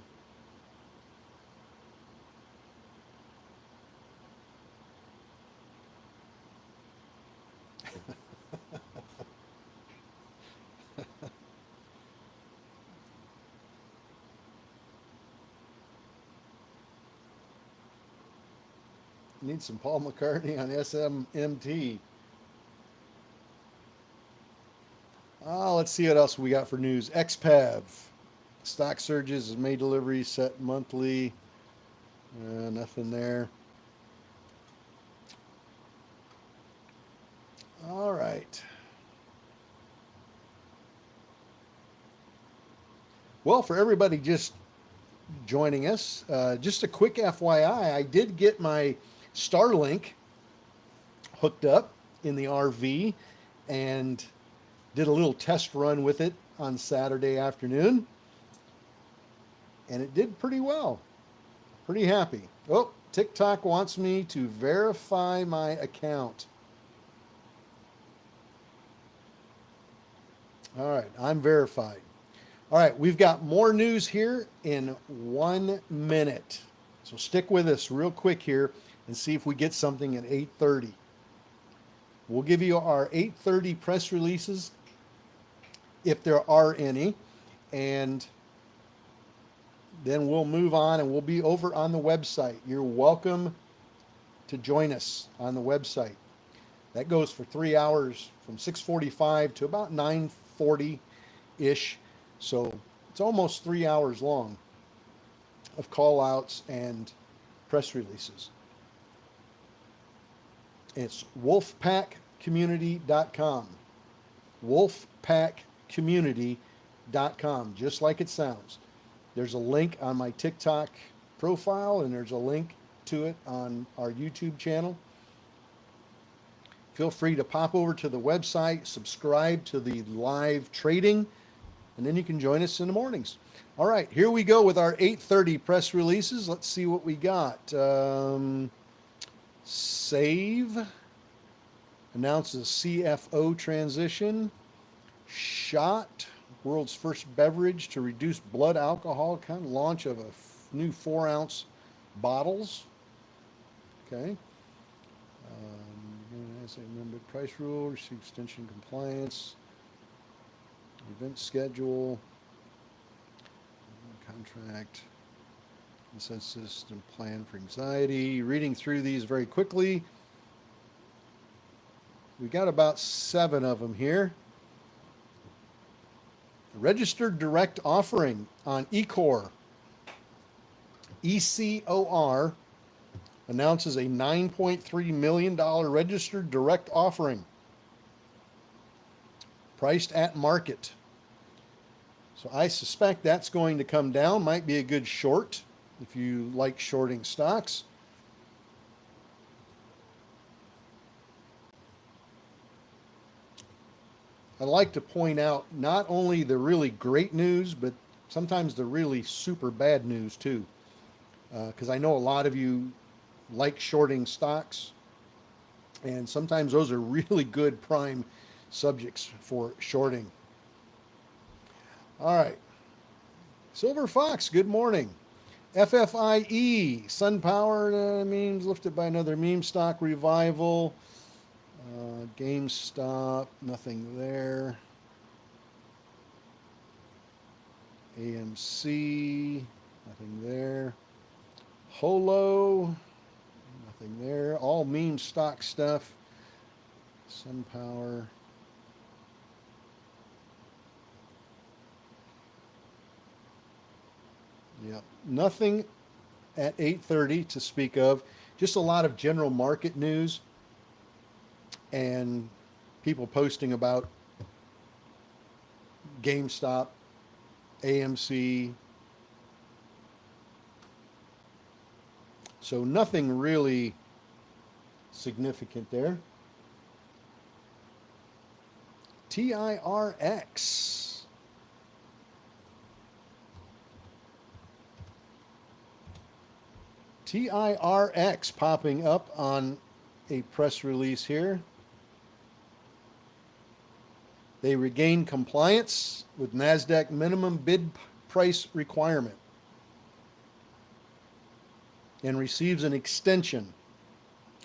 Need some Paul McCartney on SMMT. Let's see what else we got for news. XPAV. Stock surges, May delivery set monthly. Nothing there. All right. Well, for everybody just joining us, just a quick FYI, I did get my Starlink hooked up in the RV and did a little test run with it on Saturday afternoon. And it did pretty well. Pretty happy. Oh, TikTok wants me to verify my account. All right, I'm verified. All right, we've got more news here in 1 minute. So stick with us real quick here and see if we get something at 8:30. We'll give you our 8:30 press releases, if there are any, and then we'll move on and we'll be over on the website. You're welcome to join us on the website. That goes for 3 hours from 6:45 to about 9:40-ish. So it's almost 3 hours long of call outs and press releases. It's wolfpackcommunity.com. Wolfpackcommunity.com, just like it sounds. There's a link on my TikTok profile, and there's a link to it on our YouTube channel. Feel free to pop over to the website, subscribe to the live trading, and then you can join us in the mornings. All right, here we go with our 8:30 press releases. Let's see what we got. Save announces CFO transition. Shot, world's first beverage to reduce blood alcohol, kind of launch of a new 4-ounce bottles. Okay. As I remember, price rule, receive extension compliance, event schedule, contract, consensus and plan for anxiety. Reading through these very quickly. We got about 7 of them here. Registered direct offering on ECOR. ECOR announces a $9.3 million registered direct offering, priced at market. So I suspect that's going to come down. Might be a good short if you like shorting stocks. I'd like to point out not only the really great news, but sometimes the really super bad news too. Because I know a lot of you like shorting stocks, and sometimes those are really good prime subjects for shorting. All right. Silver Fox, good morning. FFIE, SunPower memes lifted by another meme stock revival. GameStop, nothing there. AMC, nothing there. Holo, nothing there. All meme stock stuff. SunPower. Yep, nothing at 8:30 to speak of. Just a lot of general market news and people posting about GameStop, AMC. So nothing really significant there. TIRX. TIRX popping up on a press release here. They regain compliance with NASDAQ minimum bid price requirement and receives an extension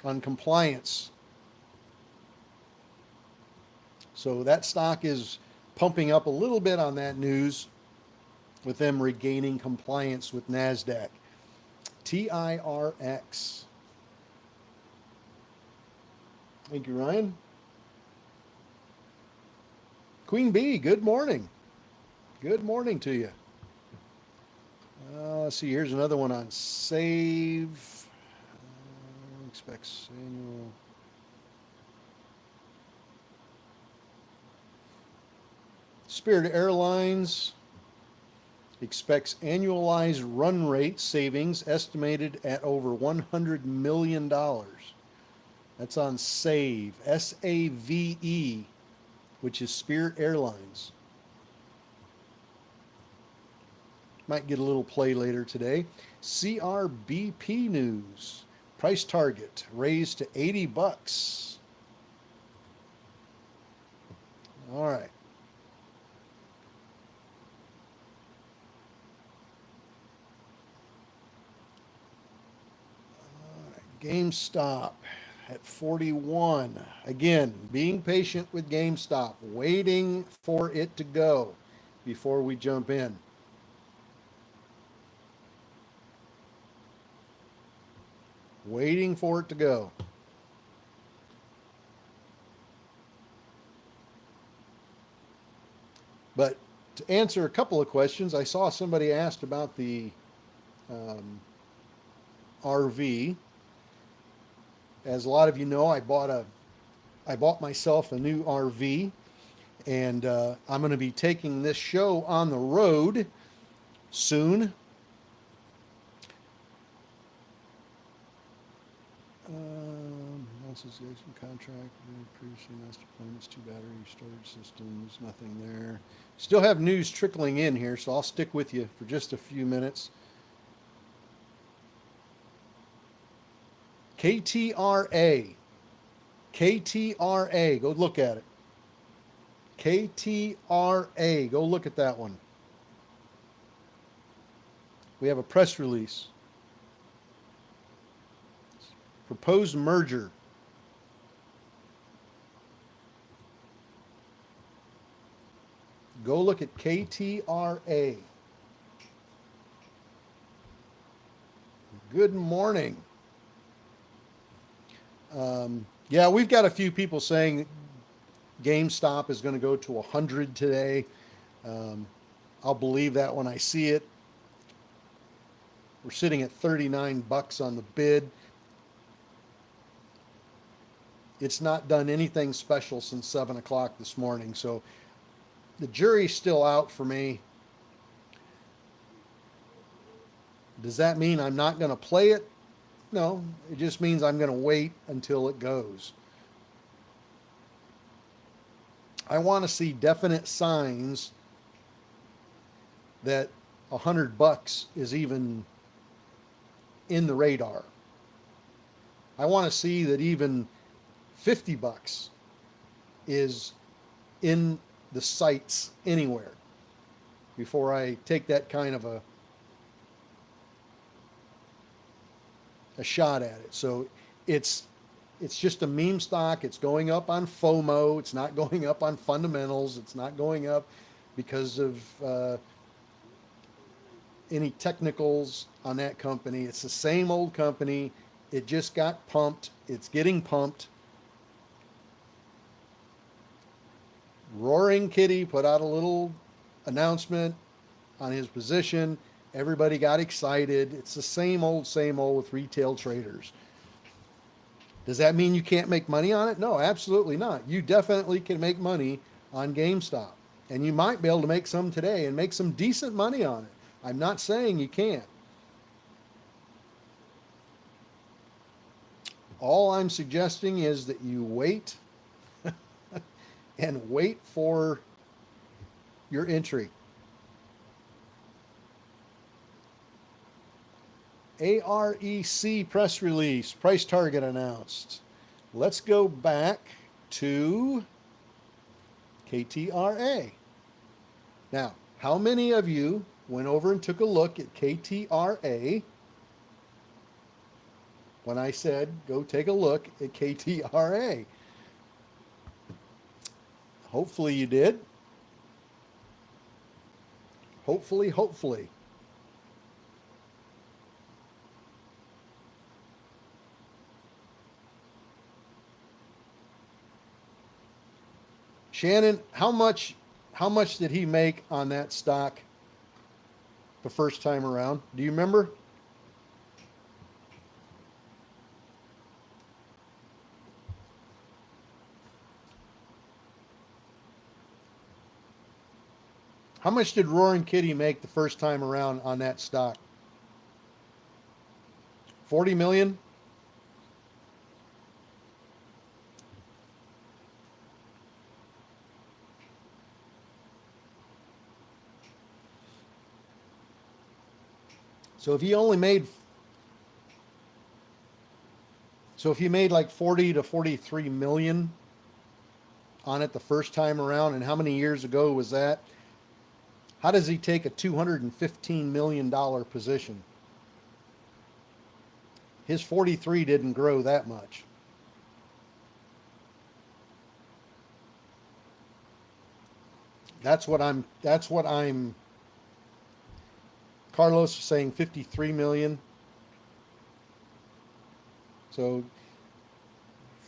on compliance. So that stock is pumping up a little bit on that news with them regaining compliance with NASDAQ. TIRX. Thank you, Ryan. Queen Bee, good morning. Good morning to you. Let's see, here's another one on Save. Expects annual. Spirit Airlines expects annualized run rate savings estimated at over $100 million. That's on SAVE, SAVE, which is Spirit Airlines. Might get a little play later today. CRBP news. Price target raised to 80 bucks. All right. GameStop at 41. Again, being patient with GameStop, waiting for it to go before we jump in. Waiting for it to go. But to answer a couple of questions, I saw somebody asked about the RV. As a lot of you know, I bought myself a new RV, and I'm going to be taking this show on the road soon. Association contract, previously announced deployments, 2 battery storage systems, nothing there. Still have news trickling in here, so I'll stick with you for just a few minutes. KTRA. KTRA. Go look at it. KTRA. Go look at that one. We have a press release. Proposed merger. Go look at KTRA. Good morning. Yeah, we've got a few people saying GameStop is going to go to 100 today. I'll believe that when I see it. We're sitting at 39 bucks on the bid. It's not done anything special since 7 o'clock this morning, so the jury's still out for me. Does that mean I'm not going to play it? No, it just means I'm going to wait until it goes. I want to see definite signs that 100 bucks is even in the radar. I want to see that even 50 bucks is in the sights anywhere before I take that kind of a a shot at it. So it's it's just a meme stock. It's going up on FOMO. It's not going up on fundamentals. It's not going up because of any technicals on that company. It's the same old company. It just got pumped. It's getting pumped. Roaring Kitty put out a little announcement on his position. Everybody got excited. It's the same old with retail traders. Does that mean you can't make money on it? No, absolutely not. You definitely can make money on GameStop. And you might be able to make some today and make some decent money on it. I'm not saying you can't. All I'm suggesting is that you wait and wait for your entry. AREC press release, price target announced. Let's go back to KTRA. Now, how many of you went over and took a look at KTRA when I said go take a look at KTRA? Hopefully you did. Hopefully. Shannon, how much did he make on that stock the first time around? Do you remember? How much did Roaring Kitty make the first time around on that stock? 40 million? So if he only made so if he made like 40 to 43 million on it the first time around, and how many years ago was that? How does he take a $215 million position? His 43 didn't grow that much. That's what I'm Carlos is saying 53 million. So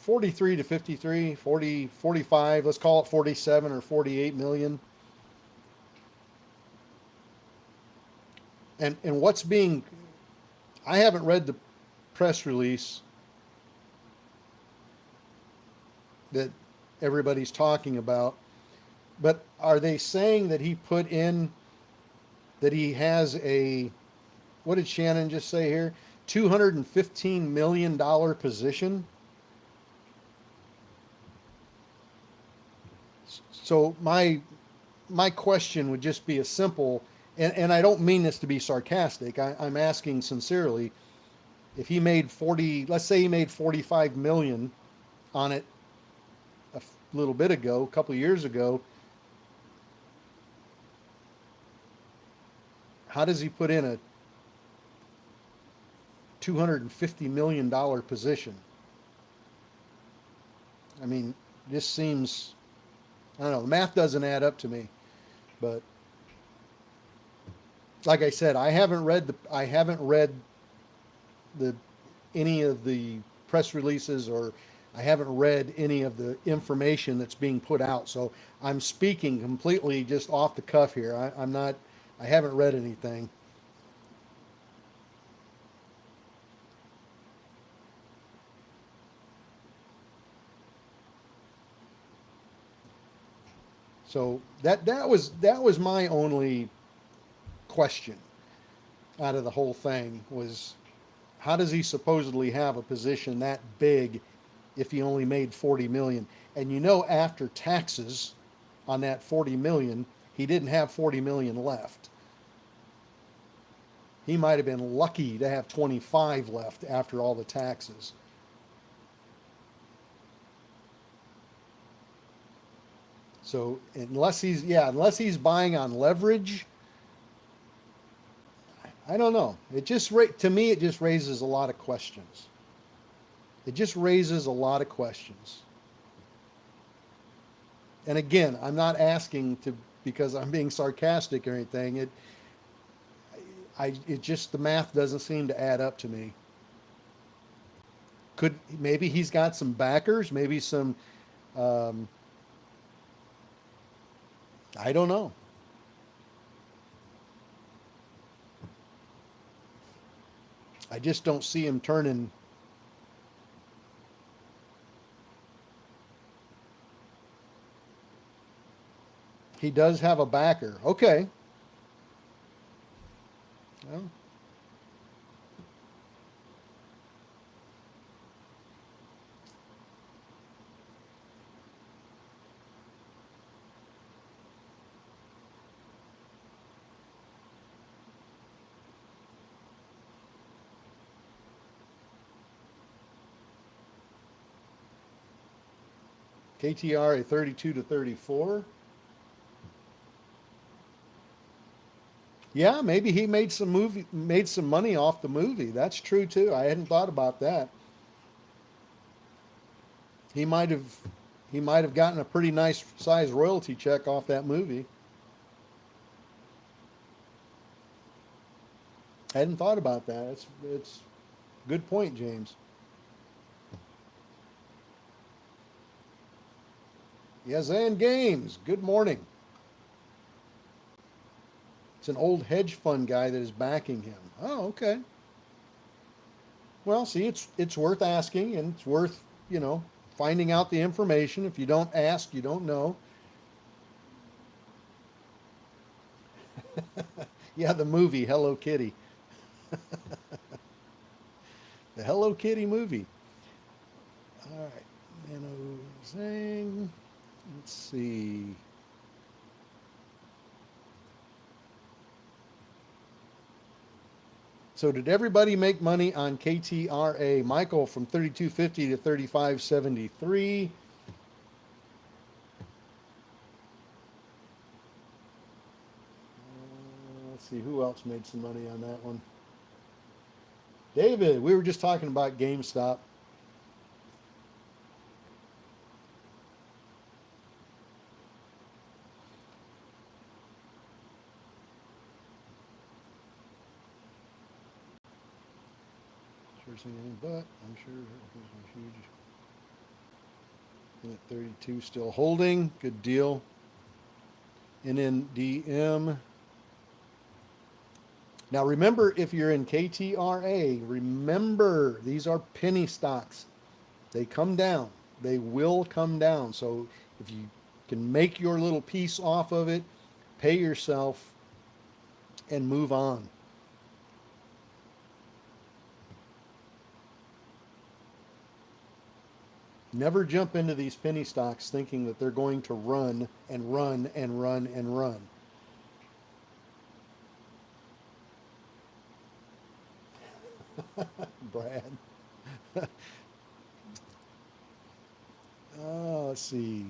43 to 53, 40, 45, let's call it 47 or 48 million. And what's being, I haven't read the press release that everybody's talking about, but are they saying that he put in, that he has a, what did Shannon just say here? $215 million position? So my question would just be a simple, and I don't mean this to be sarcastic, I'm asking sincerely, if he made 40, let's say he made 45 million on it a little bit ago, a couple of years ago, how does he put in a $250 million position? I mean, this seems, I don't know, the math doesn't add up to me, but like I said, I haven't read the any of the press releases, or I haven't read any of the information that's being put out. So I'm speaking completely just off the cuff here. I haven't read anything. So that was my only question out of the whole thing, was how does he supposedly have a position that big if he only made 40 million? And after taxes on that 40 million, he didn't have 40 million left. He might have been lucky to have 25 left after all the taxes. So unless he's buying on leverage, I don't know. It just to me it just raises a lot of questions. It just raises a lot of questions. And again, I'm not asking to because I'm being sarcastic or anything. It just the math doesn't seem to add up to me. Could maybe he's got some backers, maybe some um, I don't know. I just don't see him turning. He does have a backer. Okay. Well, KTR a 32 to 34. Yeah, maybe he made some money off the movie. That's true too. I hadn't thought about that. He might have he might have gotten a pretty nice size royalty check off that movie. I hadn't thought about that. It's good point, James. Yazan Games. Good morning. It's an old hedge fund guy that is backing him. Oh, okay. Well, see, it's worth asking, and it's worth finding out the information. If you don't ask, you don't know. Yeah, the movie Hello Kitty, the Hello Kitty movie. All right, Nano Zang. Let's see. So did everybody make money on KTRA? Michael from 32.50 to 35.73. Let's see who else made some money on that one. David, we were just talking about GameStop. Sure seeing anything but I'm sure huge. And at 32 still holding. Good deal. NNDM. Now remember, if you're in KTRA, remember these are penny stocks. They come down. They will come down. So if you can make your little piece off of it, pay yourself and move on. Never jump into these penny stocks thinking that they're going to run and run and run and run. Brad. Let's see.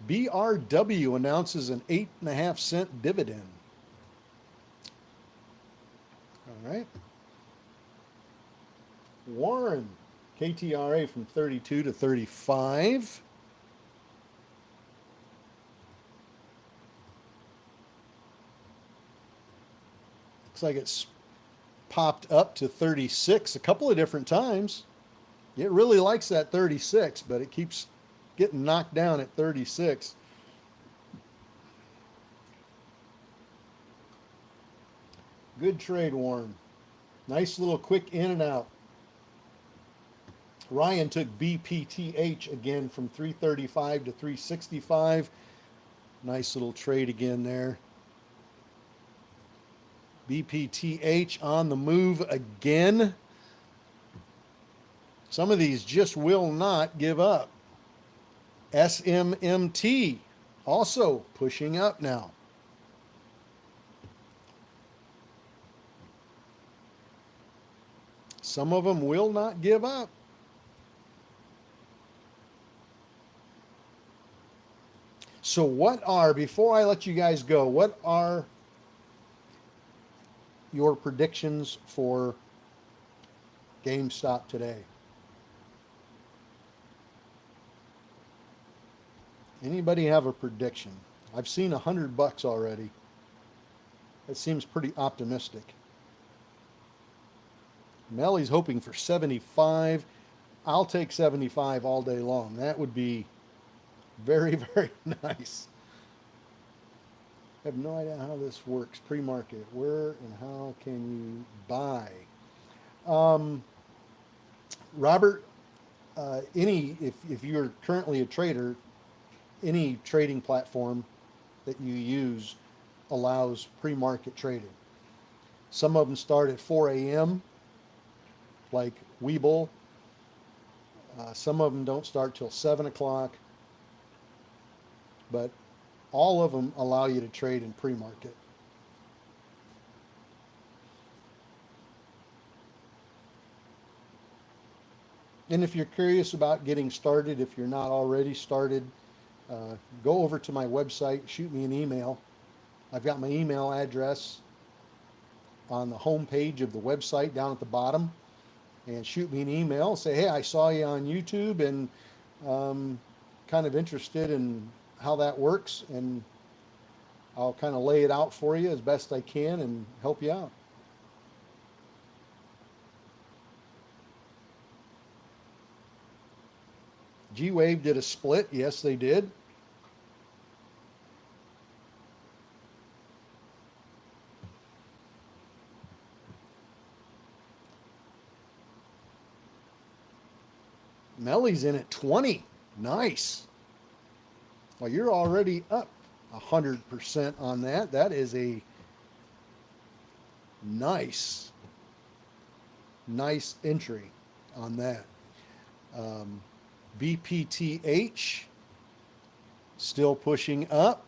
BRW announces an 8.5-cent dividend. All right. Warren, KTRA from 32 to 35. Looks like it's popped up to 36 a couple of different times. It really likes that 36, but it keeps getting knocked down at 36. Good trade, Warren. Nice little quick in and out. Ryan took BPTH again from 335 to 365. Nice little trade again there. BPTH on the move again. Some of these just will not give up. SMMT also pushing up now. Some of them will not give up. So before I let you guys go, what are your predictions for GameStop today? Anybody have a prediction? I've seen $100 already. That seems pretty optimistic. Melly's hoping for 75. I'll take 75 all day long. That would be very, very nice. I have no idea how this works. Pre-market. Where and how can you buy? Robert, if you're currently a trader, any trading platform that you use allows pre-market trading. Some of them start at 4 a.m., like Webull. Some of them don't start till 7 o'clock. But all of them allow you to trade in pre-market. And if you're curious about getting started, if you're not already started, go over to my website, shoot me an email. I've got my email address on the home page of the website down at the bottom. And shoot me an email. Say, hey, I saw you on YouTube and kind of interested in how that works. And I'll kind of lay it out for you as best I can and help you out. G-Wave did a split. Yes, they did. Melly's in at 20. Nice. Well, you're already up 100% on that. That is a nice entry on that. BPTH still pushing up.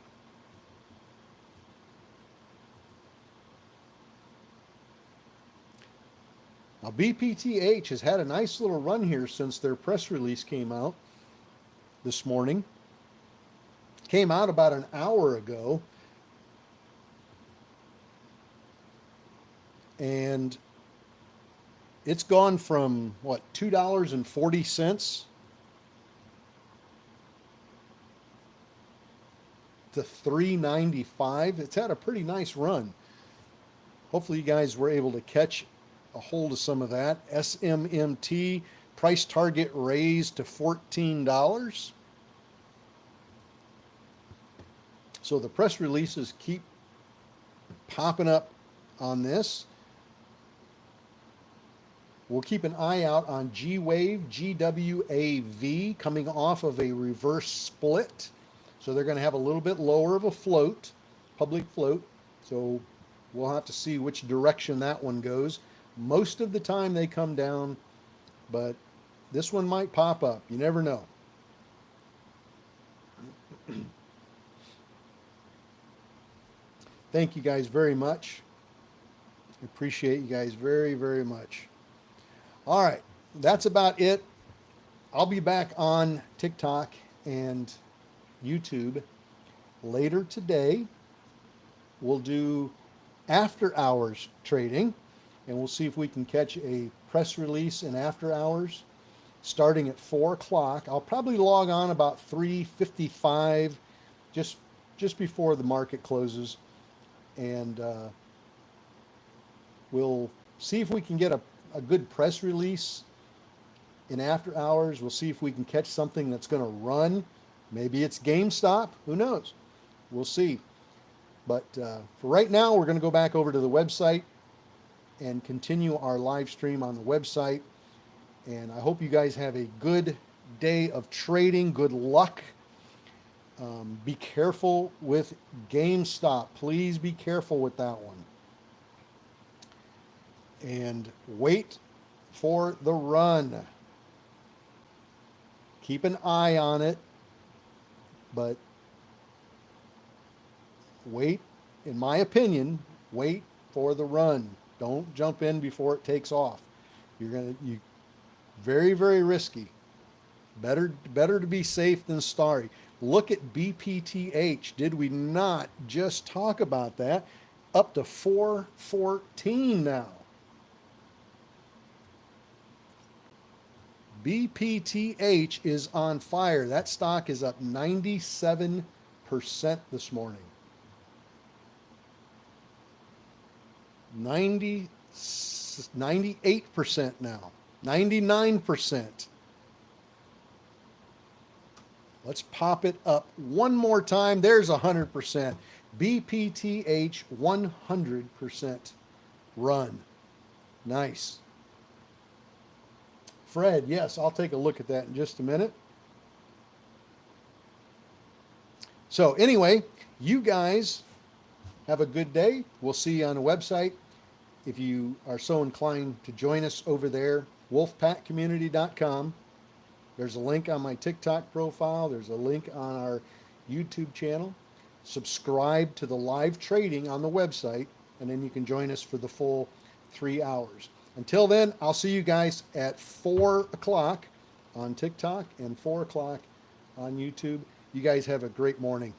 Now, BPTH has had a nice little run here since their press release came out this morning. Came out about an hour ago. And it's gone from, what, $2.40 to $3.95. It's had a pretty nice run. Hopefully you guys were able to catch a hold of some of that. SMMT price target raised to $14. So the press releases keep popping up on this. We'll keep an eye out on G-Wave, GWAV, coming off of a reverse split. So they're going to have a little bit lower of a float, public float. So we'll have to see which direction that one goes. Most of the time they come down, but this one might pop up. You never know. Thank you guys very much. I appreciate you guys very, very much. All right, that's about it. I'll be back on TikTok and YouTube later today. We'll do after hours trading, and we'll see if we can catch a press release in after hours starting at 4 o'clock. I'll probably log on about 3:55, just before the market closes, and we'll see if we can get a good press release in after hours. We'll see if we can catch something that's going to run. Maybe it's GameStop. Who knows? We'll see. But for right now, we're going to go back over to the website and continue our live stream on the website. And I hope you guys have a good day of trading. Good luck. Be careful with GameStop. Please be careful with that one. And wait for the run. Keep an eye on it, but wait, in my opinion, wait for the run. Don't jump in before it takes off. You very, very risky. Better to be safe than sorry. Look at BPTH. Did we not just talk about that? up to 414 now. BPTH is on fire. That stock is up 97% this morning. 98% now. 99%. Let's pop it up one more time. There's 100%. BPTH 100% run. Nice. Fred, yes, I'll take a look at that in just a minute. So anyway, you guys have a good day. We'll see you on the website. If you are so inclined to join us over there, wolfpackcommunity.com. There's a link on my TikTok profile. There's a link on our YouTube channel. Subscribe to the live trading on the website, and then you can join us for the full 3 hours. Until then, I'll see you guys at 4 o'clock on TikTok and 4 o'clock on YouTube. You guys have a great morning.